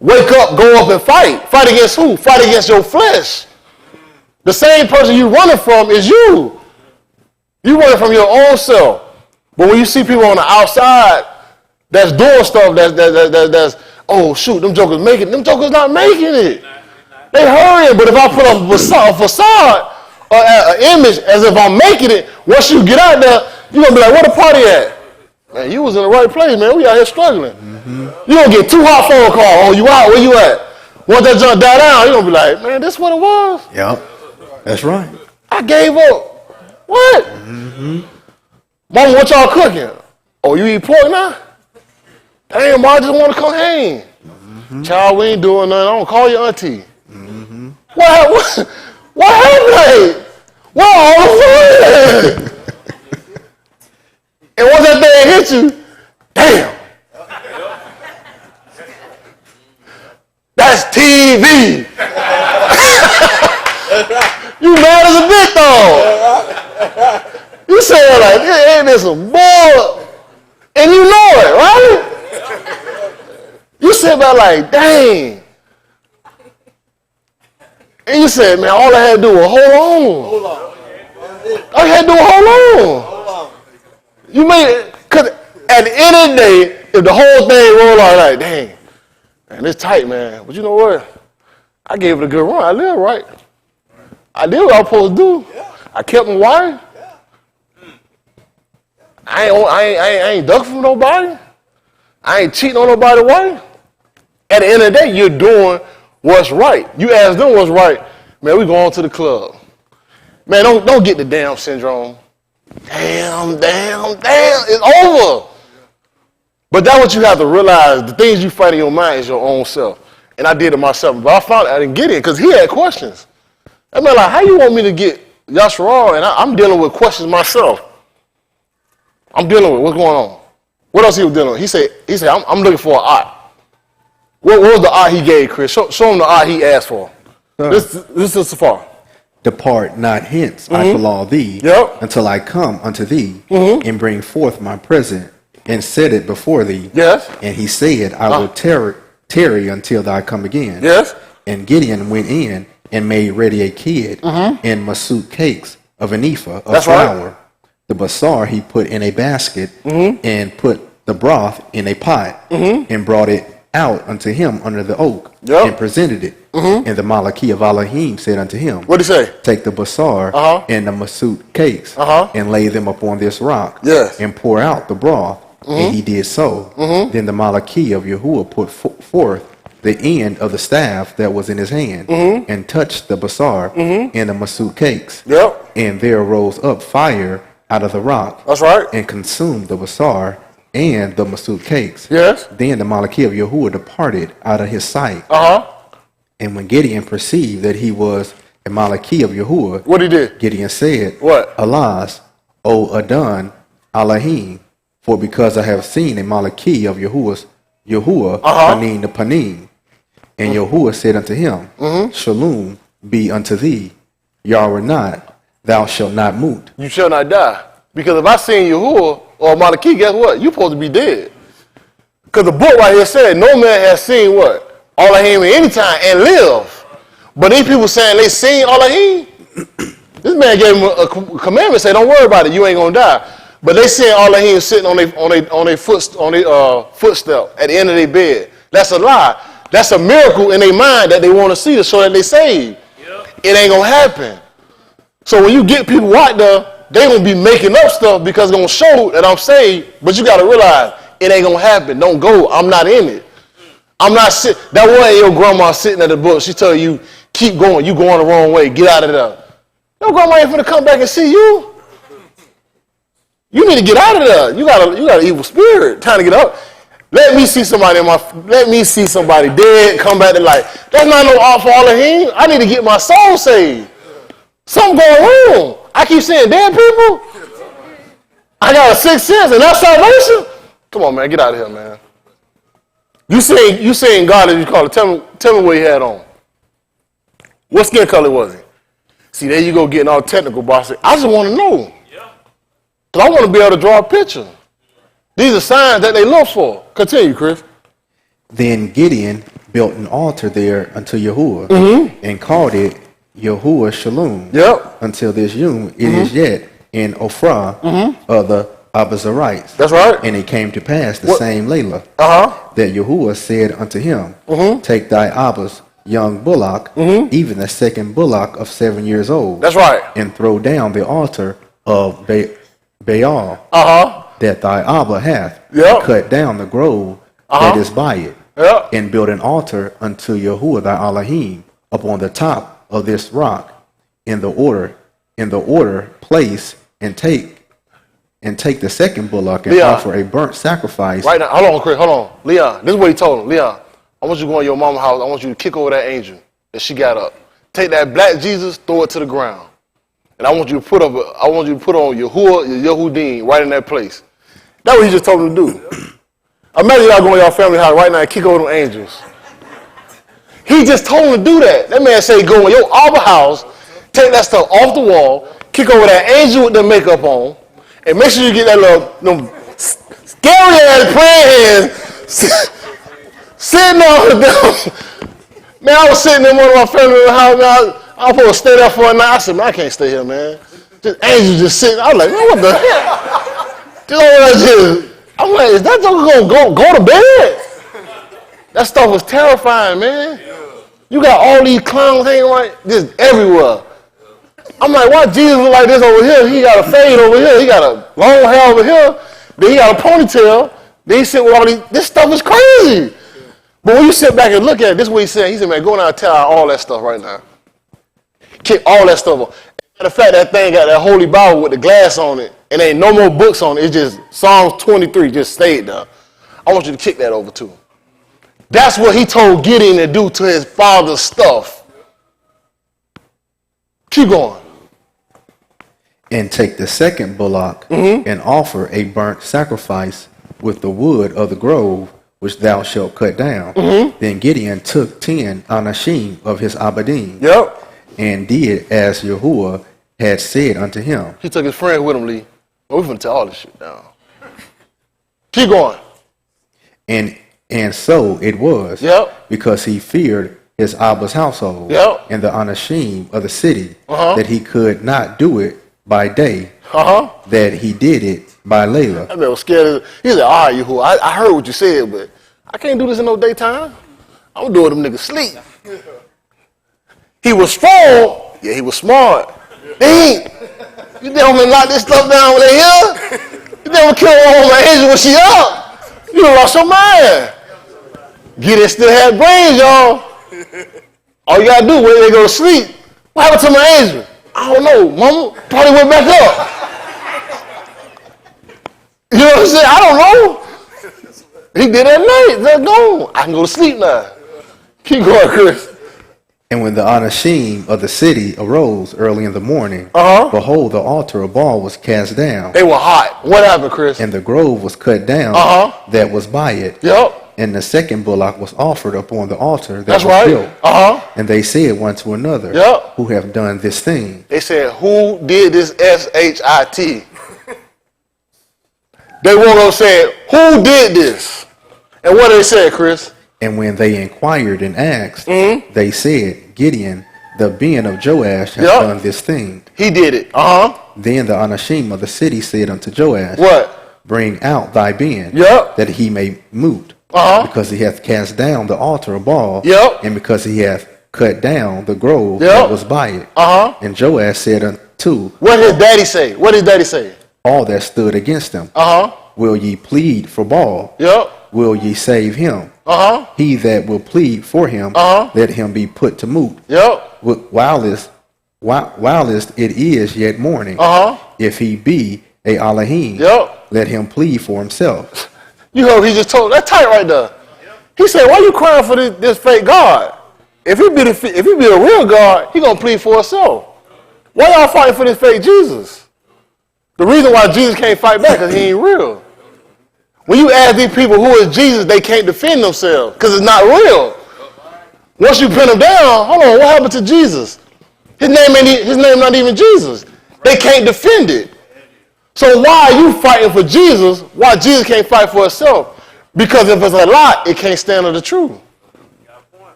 Wake up, go up and fight. Fight against who? Fight against your flesh. The same person you're running from is you. You're running from your own self. But when you see people on the outside that's doing stuff that's oh shoot, them jokers making it. Them jokers not making it. They hurrying. But if I put up a facade, an image as if I'm making it, once you get out there, you're going to be like, where the party at? Man, you was in the right place, man. We out here struggling. You're going to get 2 hot phone calls. Oh, you out? Where you at? Once that junk die down, you're going to be like, man, this what it was? Yeah, that's right. I gave up. What? Mama, what y'all cooking? Oh, you eat pork now? Damn, I just want to come hang. Child, we ain't doing nothing. I don't call your auntie. What happened? Where all the food? And once that thing hit you, damn. That's TV. You mad as a big dog. You saying like, ain't this some bull? And you know it, right? You sit back like, dang. And you said, man, all I had to do was hold on. All I had to do was hold on. You made it, because at the end of the day, if the whole thing rolled out like, dang, man, it's tight, man. But you know what? I gave it a good run. I lived right. I did what I was supposed to do. I kept my wire. I ain't ducking from nobody. I ain't cheating on nobody's wife. At the end of the day, you're doing what's right. You ask them what's right. Man, we going to the club. Man, don't get the damn syndrome. Damn, it's over. But that's what you have to realize. The things you fight in your mind is your own self. And I did it myself. But I found I didn't get it because he had questions. I mean, like, how you want me to get Yashua? And I'm dealing with questions myself. I'm dealing with what's going on. What else he was dealing with? He said, I'm looking for an art. What was the art he gave, Chris? Show him the art he asked for. This is Safar. Depart not hence, I prolong thee, until I come unto thee, and bring forth my present, and set it before thee. Yes. And he said, I will tarry until thou come again. Yes. And Gideon went in and made ready a kid and masoot cakes of an ephah of flour. Right. The basar he put in a basket and put the broth in a pot and brought it out unto him under the oak and presented it. And the Malaki of Elohim said unto him, what did he say? Take the basar and the masoot cakes and lay them upon this rock and pour out the broth. And he did so. Then the Malaki of Yahuah put forth the end of the staff that was in his hand and touched the basar and the masoot cakes. And there rose up fire out of the rock. That's right. And consumed the basar and the masoot cakes. Yes. Then the Malaki of Yahuah departed out of his sight. And when Gideon perceived that he was a Malaki of Yahuah, what he did? Gideon said, what? Alas, O Adon Elohim, for because I have seen a Malaki of Yahuah, panim to panim. And Yahuah said unto him, Shalom be unto thee, Yahuah not, thou shalt not moot. You shall not die. Because if I seen Yahuah or Malaki, guess what? You're supposed to be dead. Because the book right here said, no man has seen what? Elohim at any time and live. But these people saying they seen Elohim. This man gave him a commandment, say don't worry about it, you ain't gonna die. But they saying Elohim sitting on their footstep at the end of their bed. That's a lie. That's a miracle in their mind that they want to see to show that they saved. It ain't gonna happen. So when you get people out there, they gonna be making up stuff because it's gonna show that I'm saved. But you gotta realize it ain't gonna happen. Don't go. I'm not in it. I'm not sitting. That wasn't your grandma sitting at the book. She tell you, keep going. You going the wrong way. Get out of there. Your grandma ain't finna come back and see you. You need to get out of there. You got an evil spirit trying to get out. Let me see somebody dead come back to life. That's not no art for Elohim. I need to get my soul saved. Something going wrong. I keep saying dead people. I got a sixth sense and that's salvation. Come on, man, get out of here, man. You saying God as you call it. Tell me what he had on. What skin color was he? See, there you go getting all technical, Bostic. I just want to know. Because I want to be able to draw a picture. These are signs that they look for. Continue, Chris. Then Gideon built an altar there unto Yahuah and called it Yahuah Shalom. Until this yom it is yet in Ophrah of the Abazarites. That's right. And it came to pass the same Layla that Yahuah said unto him, Take thy Abba's young bullock, even the second bullock of 7 years old. That's right. And throw down the altar of Baal that thy Abba hath. Cut down the grove that is by it. And build an altar unto Yahuah thy Elohim upon the top of this rock in the order place and take the second bullock and Leon, offer a burnt sacrifice. Right now, hold on, Chris, hold on. Leon, this is what he told him. Leon, I want you to go in your mama's house. I want you to kick over that angel that she got up. Take that black Jesus, throw it to the ground. And I want you to put on Yahuah, Yehudim right in that place. That's what he just told him to do. Imagine y'all going to your family house right now and kick over them angels. He just told him to do that. That man say go in your Abba house, take that stuff off the wall, kick over that angel with the makeup on, and make sure you get that little scary ass praying hands sitting on the man, I was sitting in one of my family house, man. I was supposed to stay there for a night. I said, man, I can't stay here, man. This angel just sitting. I was like, man, what the hell? I'm like, is that joker gonna go to bed? That stuff was terrifying, man. You got all these clowns hanging right just everywhere. I'm like, why Jesus look like this over here? He got a fade over here. He got a long hair over here. Then he got a ponytail. Then he sit with all these. This stuff is crazy. But when you sit back and look at it, this is what he said. He said, man, go down and tell all that stuff right now. Kick all that stuff off. Matter of fact, that thing got that holy Bible with the glass on it. And ain't no more books on it. It's just Psalms 23 just stayed there. I want you to kick that over too. That's what he told Gideon to do to his father's stuff. Keep going. And take the second bullock and offer a burnt sacrifice with the wood of the grove which thou shalt cut down. Then Gideon took 10 anashim of his abadim. Yep. And did as Yahuah had said unto him. He took his friend with him, Lee. Well, we're going to tell all this shit down. Keep going. And so it was, because he feared his Abba's household, and the anashim of the city, that he could not do it by day, that he did it by Layla. That man was scared. He said, all right, Yahuah, I heard what you said, but I can't do this in no daytime. I'm doing them niggas sleep. He was strong. Yeah, he was smart. They ain't. You think I'm gonna lock this stuff down when they here? You think I'm gonna kill my angel when she up? You done lost your mind. Gideon still had brains, y'all. All you gotta do when they go to sleep. What happened to my angel? I don't know, mama. Probably went back up. You know what I'm saying? I don't know. He did that night. Let's go. I can go to sleep now. Keep going, Chris. And when the anashim of the city arose early in the morning, behold, the altar of Baal was cast down. They were hot. What happened, Chris? And the grove was cut down that was by it. And the second bullock was offered upon the altar that was built. And they said one to another, who have done this thing? They said, who did this S-H-I-T? They won't go say, who did this? And what did they say, Chris? And when they inquired and asked, they said, Gideon, the ben of Joash, has done this thing. He did it. Then the anashim of the city said unto Joash, what? Bring out thy ben, that he may moot. Because he hath cast down the altar of Baal, and because he hath cut down the grove that was by it. And Joash said unto, what did his daddy say? What did his daddy say? All that stood against him. Will ye plead for Baal? Will ye save him? He that will plead for him, let him be put to moot. Whilst it is yet morning, if he be a Elohim, let him plead for himself. You heard he just told, that's tight right there. He said, why you crying for this fake God? If he be a real God, he gonna plead for himself. Why y'all fighting for this fake Jesus? The reason why Jesus can't fight back is he ain't real. When you ask these people who is Jesus, they can't defend themselves because it's not real. Once you pin them down, hold on, what happened to Jesus? His name not even Jesus. They can't defend it. So why are you fighting for Jesus? Why Jesus can't fight for himself? Because if it's a lie, it can't stand on the truth.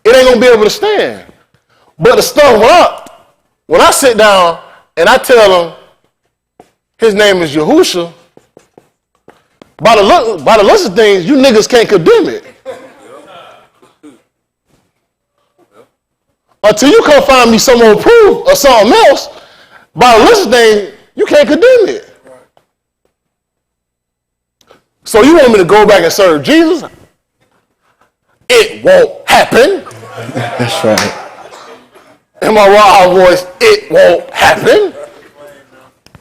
It ain't gonna be able to stand. But the stuff when I sit down and I tell them his name is Yahushua, by the looks of things, you niggas can't condemn it. Until you come find me some more proof or something else, by the looks of things, you can't condemn it. So you want me to go back and serve Jesus? It won't happen. That's right. In my raw voice, it won't happen.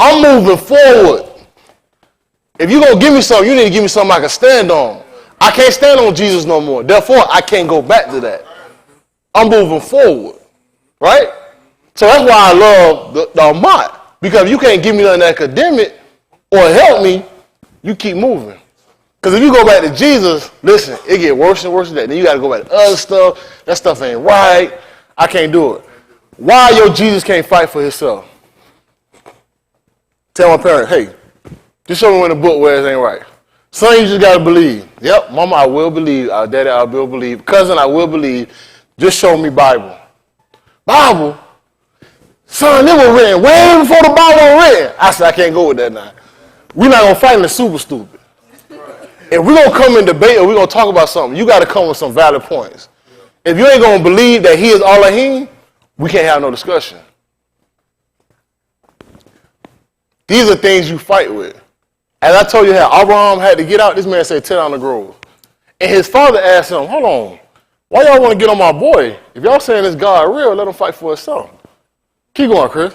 I'm moving forward. If you're going to give me something, you need to give me something I can stand on. I can't stand on Jesus no more. Therefore, I can't go back to that. I'm moving forward. Right? So that's why I love the Amat. Because if you can't give me nothing academic or help me, you keep moving. Because if you go back to Jesus, listen, it get worse and worse than that. Then you got to go back to other stuff. That stuff ain't right. I can't do it. Why your Jesus can't fight for himself? Tell my parents, hey, just show me in the book where it ain't right. Son, you just got to believe. Yep, mama, I will believe. Daddy, I will believe. Cousin, I will believe. Just show me Bible. Bible? Son, it was written way before the Bible was written. I said, I can't go with that now. We're not going to fight in the super stupid. If we're going to come and debate or we're going to talk about something, you got to come with some valid points. If you ain't going to believe that he is Elohim, we can't have no discussion. These are things you fight with. As I told you how Abraham had to get out, this man said, tear down the grove. And his father asked him, hold on, why y'all want to get on my boy? If y'all saying this God real, let him fight for himself. Keep going, Chris.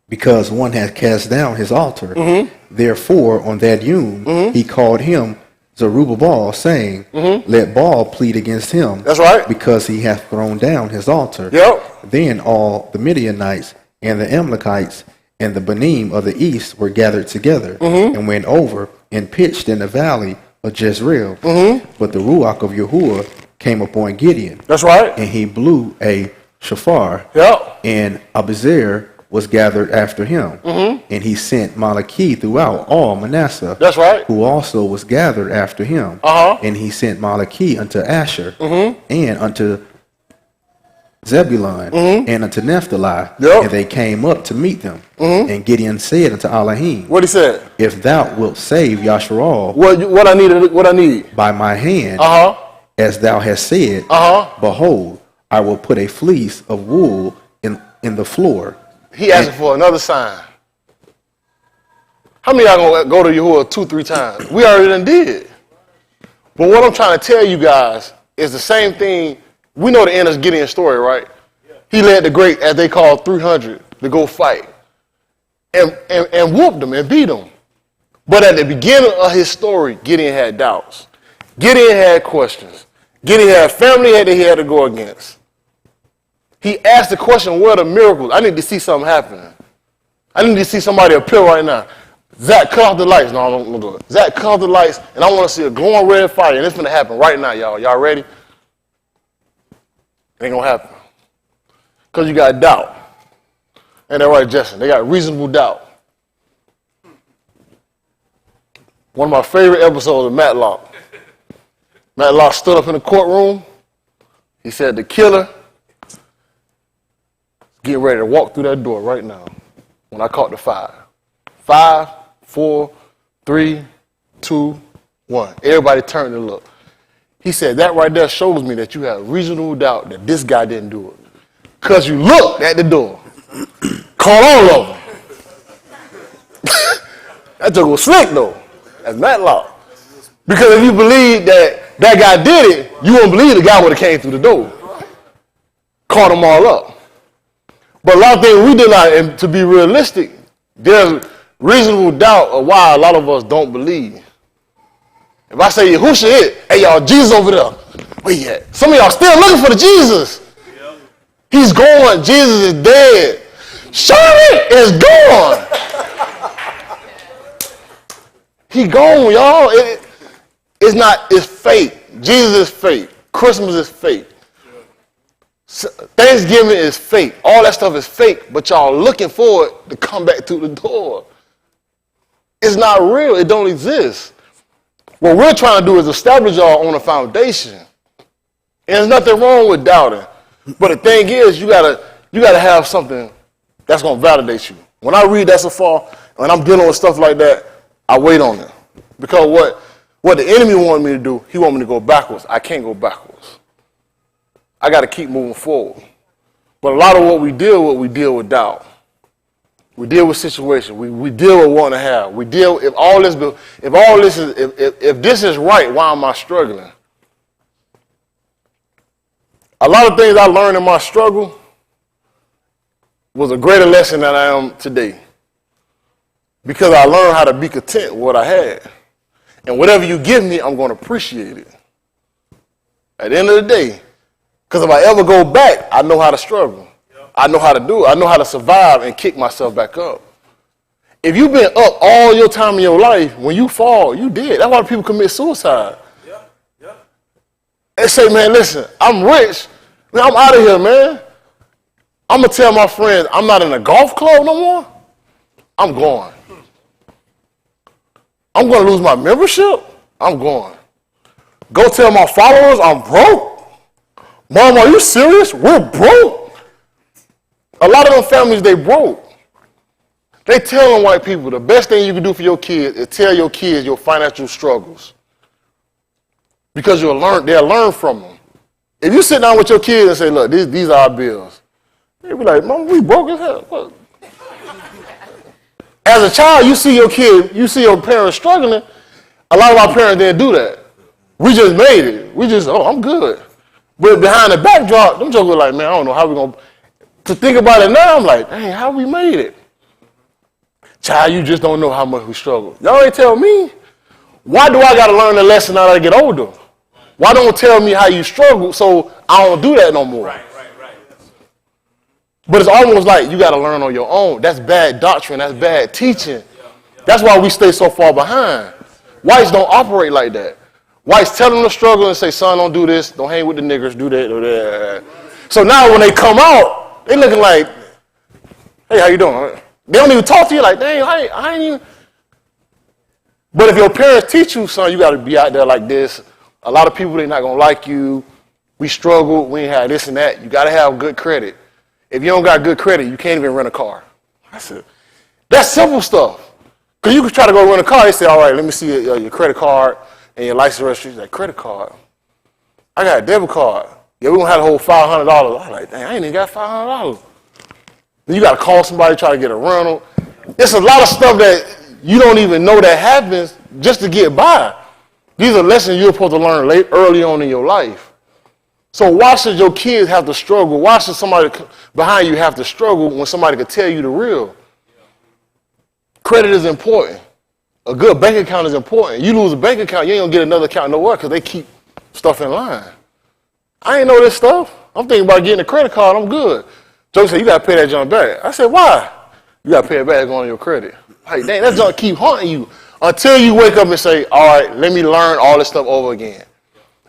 because one had cast down his altar. Therefore, on that Yom, he called him Zerubbabel, saying, let Baal plead against him. That's right. Because he hath thrown down his altar. Yep. Then all the Midianites and the Amalekites and the Benim of the east were gathered together and went over and pitched in the valley of Jezreel. But the Ruach of Yahuah came upon Gideon. That's right. And he blew a shofar. Yep. And Abizer was gathered after him. And he sent Malachi throughout all Manasseh. That's right. Who also was gathered after him. And he sent Malachi unto Asher and unto Zebulun and unto Naphtali. Yep. And they came up to meet them. And Gideon said unto Elohim, What he said? if thou wilt save Yasharal What I need? by my hand, as thou hast said, behold, I will put a fleece of wool in the floor. He asking for another sign. How many of y'all gonna go to Yahuah 2-3 times? We already done did. But what I'm trying to tell you guys is the same thing. We know the end of Gideon's story, right? He led the great, as they call 300, to go fight. And whooped them and beat them. But at the beginning of his story, Gideon had doubts. Gideon had questions. Gideon had family that he had to go against. He asked the question, what are the miracles? I need to see something happening. I need to see somebody appear right now. Zach, cut off the lights. No, don't do it. Zach, cut off the lights, and I want to see a glowing red fire, and it's going to happen right now, y'all. Y'all ready? Ain't going to happen. Because you got doubt. Ain't that right, Justin? They got reasonable doubt. One of my favorite episodes of Matlock. Matlock stood up in the courtroom. He said, the killer is getting ready to walk through that door right now when I caught the 5. 5, 4, 3, 2, 1. Everybody turned and looked. He said, that right there shows me that you have reasonable doubt that this guy didn't do it. Because you looked at the door. Caught all of them. That joke was slick, though. That's Matlock. Because if you believe that that guy did it, you won't believe the guy would have came through the door. Caught them all up. But a lot of things we do not, and to be realistic, there's reasonable doubt of why a lot of us don't believe. If I say Yahushua it, hey y'all, Jesus over there. Where he at? Some of y'all still looking for the Jesus. Yep. He's gone. Jesus is dead. Charlotte is gone. He gone, y'all. It's fake. Jesus is fake. Christmas is fake. Thanksgiving is fake. All that stuff is fake, but y'all looking for it to come back through the door. It's not real. It don't exist. What we're trying to do is establish y'all on a foundation. And there's nothing wrong with doubting. But the thing is, you gotta have something that's gonna validate you. When I read that so far, when I'm dealing with stuff like that, I wait on it. Because what the enemy wanted me to do, he wanted me to go backwards. I can't go backwards. I got to keep moving forward. But a lot of what we deal with doubt. We deal with situations. We deal with wanting to have. We deal if this is right, why am I struggling? A lot of things I learned in my struggle was a greater lesson than I am today. Because I learned how to be content with what I had. And whatever you give me, I'm going to appreciate it. At the end of the day, because if I ever go back, I know how to struggle. Yep. I know how to do it. I know how to survive and kick myself back up. If you've been up all your time in your life, when you fall, you dead. That's why people commit suicide. Yep. Yep. They say, man, listen, I'm rich. Man, I'm out of here, man. I'm going to tell my friends, I'm not in a golf club no more. I'm going. I'm going to lose my membership. I'm going. Go tell my followers I'm broke. Mom, are you serious? We're broke. A lot of them families, they broke. They tell them white people the best thing you can do for your kids is tell your kids your financial struggles. Because they'll learn from them. If you sit down with your kids and say, look, these are our bills. They'll be like, Mom, we broke as hell. What? As a child, you see your parents struggling. A lot of our parents didn't do that. We just made it. We just, I'm good. But behind the backdrop, them jokers were like, man, I don't know how we're going to think about it now. I'm like, dang, how we made it? Child, you just don't know how much we struggle. Y'all ain't tell me. Why do I got to learn the lesson now that I get older? Why don't tell me how you struggle so I don't do that no more? Right. But it's almost like you got to learn on your own. That's bad doctrine. That's bad teaching. That's why we stay so far behind. Whites don't operate like that. Whites tell them to struggle and say, son, don't do this. Don't hang with the niggers. Do that, do that. So now when they come out, they looking like, hey, how you doing? They don't even talk to you like, dang, I ain't even. But if your parents teach you, son, you got to be out there like this. A lot of people, they're not going to like you. We struggle. We ain't have this and that. You got to have good credit. If you don't got good credit, you can't even rent a car. I said, that's simple stuff. Because you can try to go rent a car. They say, all right, let me see your credit card and your license registration. Like, credit card? I got a debit card. Yeah, we're going to have to hold $500. I'm like, dang, I ain't even got $500. Then you got to call somebody, try to get a rental. It's a lot of stuff that you don't even know that happens just to get by. These are lessons you're supposed to learn early on in your life. So why should your kids have to struggle? Why should somebody behind you have to struggle when somebody could tell you the real? Credit is important. A good bank account is important. You lose a bank account, you ain't going to get another account nowhere because they keep stuff in line. I ain't know this stuff. I'm thinking about getting a credit card. I'm good. Joe said, you got to pay that junk back. I said, why? You got to pay it back on your credit. Like, dang, that junk keep haunting you until you wake up and say, all right, let me learn all this stuff over again.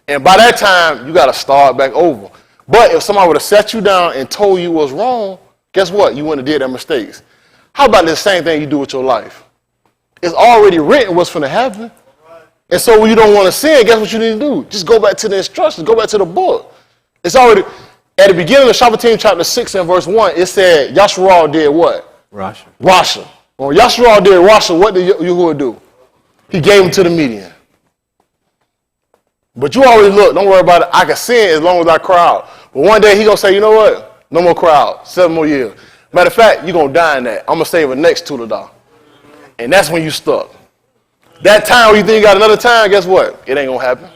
And by that time, you got to start back over. But if somebody would have set you down and told you what's wrong, guess what? You wouldn't have did that mistakes. How about the same thing you do with your life? It's already written what's going to happen. And so when you don't want to sin, guess what you need to do? Just go back to the instructions. Go back to the book. It's already, at the beginning of Shabbatim chapter 6 and verse 1, it said Yahshua did what? Rasha. When Yahshua did Rasha, what did Yahuah do? He gave him to the median. But you already look, don't worry about it. I can sin as long as I cry out. But one day he going to say, you know what? No more cry out. 7 more years. Matter of fact, you're going to die in that. I'm going to save the next $2. And that's when you stuck. That time when you think you got another time, guess what? It ain't going to happen.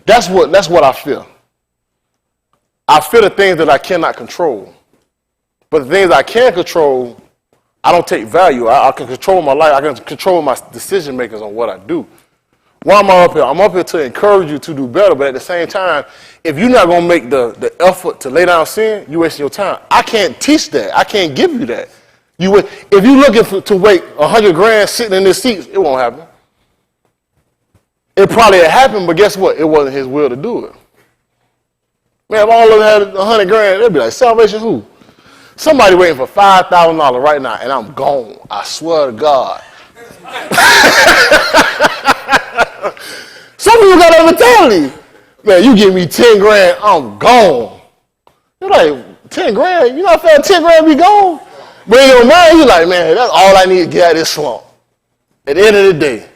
That's what I feel. I feel the things that I cannot control. But the things I can control, I don't take value. I can control my life. I can control my decision makers on what I do. Why am I up here? I'm up here to encourage you to do better, but at the same time, if you're not going to make the effort to lay down sin, you're wasting your time. I can't teach that. I can't give you that. If you're looking to wait 100 grand sitting in this seat, it won't happen. It probably had happened, but guess what? It wasn't his will to do it. Man, if all of them had 100 grand, they'd be like, salvation who? Somebody waiting for $5,000 right now, and I'm gone. I swear to God. Some people got that mentality. Man, you give me 10 grand, I'm gone. You're like, 10 grand? You know how fast 10 grand be gone? But in your mind, you're like, man, that's all I need to get out of this slump. At the end of the day.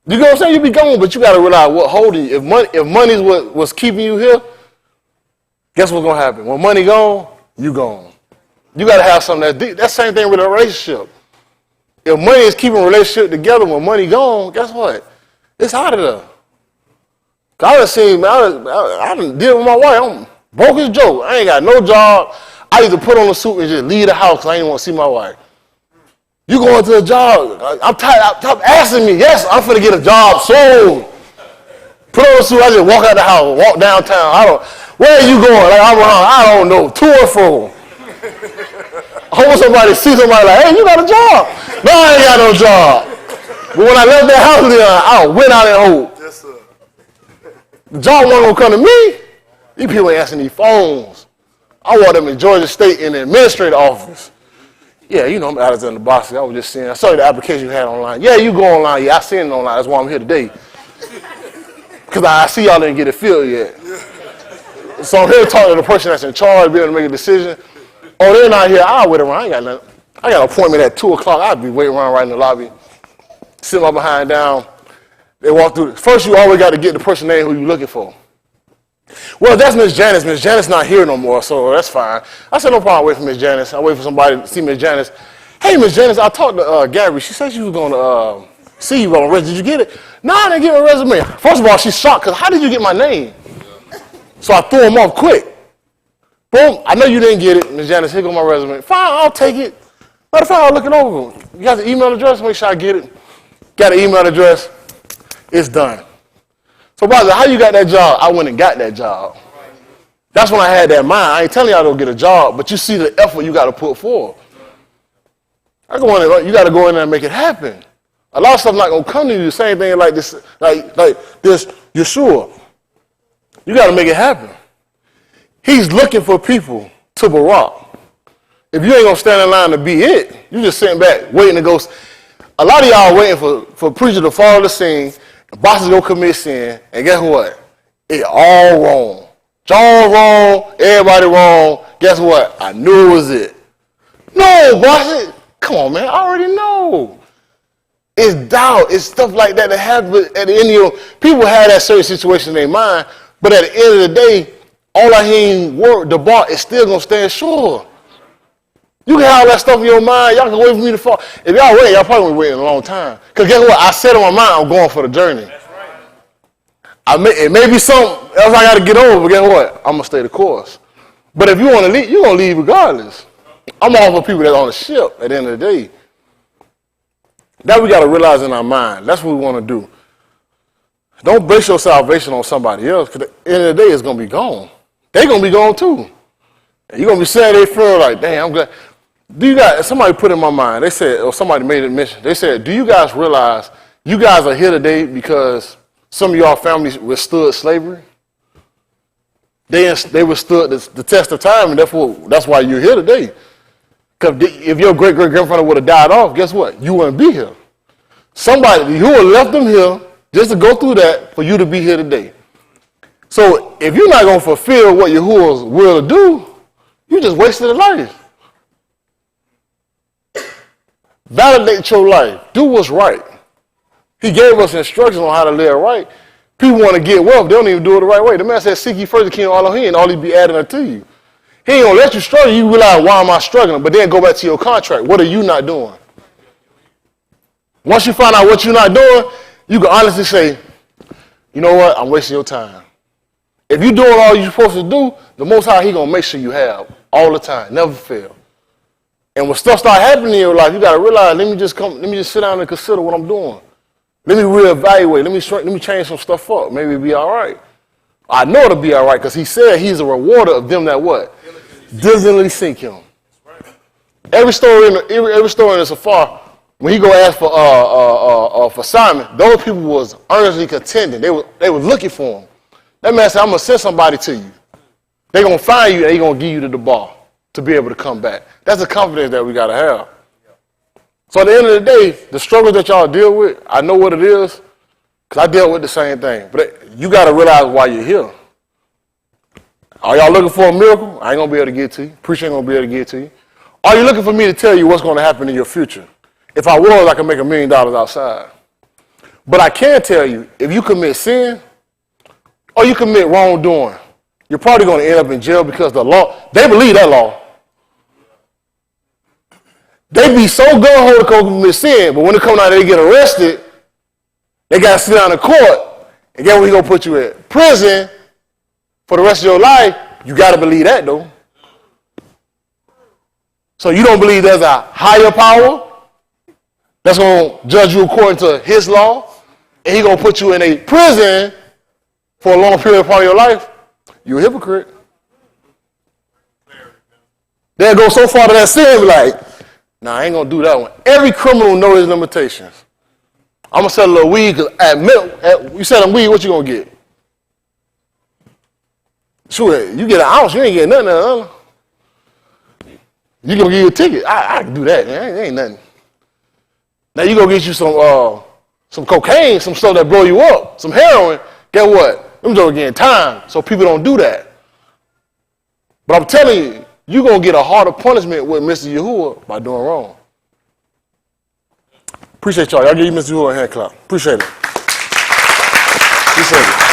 You know what I'm saying? You be gone, but you got to realize what holding you. If money's what's keeping you here, guess what's going to happen? When money gone, you gone. You got to have something that's deep. That's the same thing with a relationship. If money is keeping a relationship together, when money gone, guess what? It's out of there. I done seen, I done deal with my wife. I'm broke as a joke. I ain't got no job. I used to put on a suit and just leave the house because I didn't want to see my wife. You going to a job? I'm tired. Stop asking me. Yes, I'm finna get a job soon. Put on a suit. I just walk out the house, walk downtown. Where are you going? Like, I don't know. To or fro. I hope somebody see somebody like, hey, you got a job. No, I ain't got no job. But when I left that house, I went out and hope. Yes, sir. The job wasn't going to come to me. These people ain't answering these phones. I want them in Georgia State in the administrative office. Yeah, you know, I'm Alexander Bostic. I was just saying, I saw the application you had online. Yeah, you go online. Yeah, I seen it online. That's why I'm here today. Because I see y'all didn't get it filled yet. So I'm here to talk to the person that's in charge, be able to make a decision. Oh, they're not here. I'll wait around. I ain't got nothing. I got an appointment at 2 o'clock. I'll be waiting around right in the lobby. Sit my behind down. They walk through. First, you always got to get the person name who you're looking for. Well, that's Miss Janice. Miss Janice not here no more, so that's fine. I said, no problem, wait for Miss Janice. I wait for somebody to see Miss Janice. Hey, Miss Janice, I talked to Gabby. She said she was going to see you on resume. Did you get it? No, I didn't get my resume. First of all, she's shocked because how did you get my name? So I threw him off quick. Boom, I know you didn't get it. Miss Janice, here go my resume. Fine, I'll take it. Matter of fact, I'll look it over. You got the email address? Make sure I get it. Got an email address. It's done. So, brother, how you got that job? I went and got that job. That's when I had that mind. I ain't telling y'all to go get a job, but you see the effort you got to put forth. You got to go in there and make it happen. A lot of stuff not gonna come to you. The same thing like this, like this. Yahuah. You got to make it happen. He's looking for people to Barak. If you ain't gonna stand in line to be it, you just sitting back waiting to go. A lot of y'all waiting for preacher to follow the scene, bosses go commit sin, and guess what? It all wrong. John wrong, everybody wrong. Guess what? I knew it was it. No, boss. Come on, man. I already know. It's doubt. It's stuff like that happens at the end of your. People have that certain situation in their mind, but at the end of the day, all I hear work, the bar is still gonna stand sure. You can have all that stuff in your mind. Y'all can wait for me to fall. If y'all wait, y'all probably wait a long time. Because guess what? I said in my mind, I'm going for the journey. That's right. It may be something else I got to get over, but guess what? I'm going to stay the course. But if you want to leave, you're going to leave regardless. I'm all for people that's on the ship at the end of the day. That we got to realize in our mind. That's what we want to do. Don't base your salvation on somebody else, because at the end of the day, it's going to be gone. They're going to be gone too. And you're going to be saying they feel like, damn, I'm glad. Somebody put in my mind, they said, or somebody made a mention, they said, do you guys realize you guys are here today because some of y'all families withstood slavery? They withstood the test of time, and that's why you're here today. Because if your great-great-grandfather would have died off, guess what? You wouldn't be here. Somebody, you would have left them here just to go through that for you to be here today. So if you're not going to fulfill what Yahuah's will to do, you just wasted a life. Validate your life. Do what's right. He gave us instructions on how to live right. People want to get wealth. They don't even do it the right way. The man said, seek ye first the kingdom of Elohim, and all he be adding unto you. He ain't going to let you struggle. You realize, why am I struggling? But then go back to your contract. What are you not doing? Once you find out what you're not doing, you can honestly say, you know what? I'm wasting your time. If you're doing all you're supposed to do, the Most High, he going to make sure you have all the time. Never fail. And when stuff start happening in your life, you got to realize, let me just sit down and consider what I'm doing. Let me reevaluate. Let me change some stuff up. Maybe it'll be all right. I know it'll be all right because he said he's a rewarder of them that what? Diligently seek him. Every story in the Safar, when he go ask for Simon, those people was earnestly contending. They were looking for him. That man said, I'm going to send somebody to you. They're going to find you and they're going to give you the bar to be able to come back. That's the confidence that we got to have. So at the end of the day, the struggles that y'all deal with, I know what it is because I deal with the same thing. But you got to realize why you're here. Are y'all looking for a miracle? I ain't going to be able to get to you. Preacher ain't going to be able to get to you. Are you looking for me to tell you what's going to happen in your future? If I was, I could make $1 million outside. But I can tell you, if you commit sin or you commit wrongdoing, you're probably going to end up in jail because the law, they believe that law. They be so gung-ho to commit sin, but when it comes out they get arrested, they got to sit down in court, and guess where he going to put you in? Prison for the rest of your life. You got to believe that, though. So you don't believe there's a higher power that's going to judge you according to his law, and he's going to put you in a prison for a long period of part of your life? You're a hypocrite. They'll go so far to that sin, be like, nah, I ain't going to do that one. Every criminal knows his limitations. I'm going to sell a little weed, because you selling weed, what you going to get? Sure, you get an ounce, you ain't getting nothing else. You going to give you a ticket. I can do that, man. It ain't nothing. Now you going to get you some cocaine, some stuff that blow you up, some heroin. Guess what? Them jokers getting time, so people don't do that. But I'm telling you, you're going to get a harder punishment with Mr. Yahuah by doing wrong. Appreciate y'all. Y'all give you Mr. Yahuah a hand clap. Appreciate it. Appreciate it.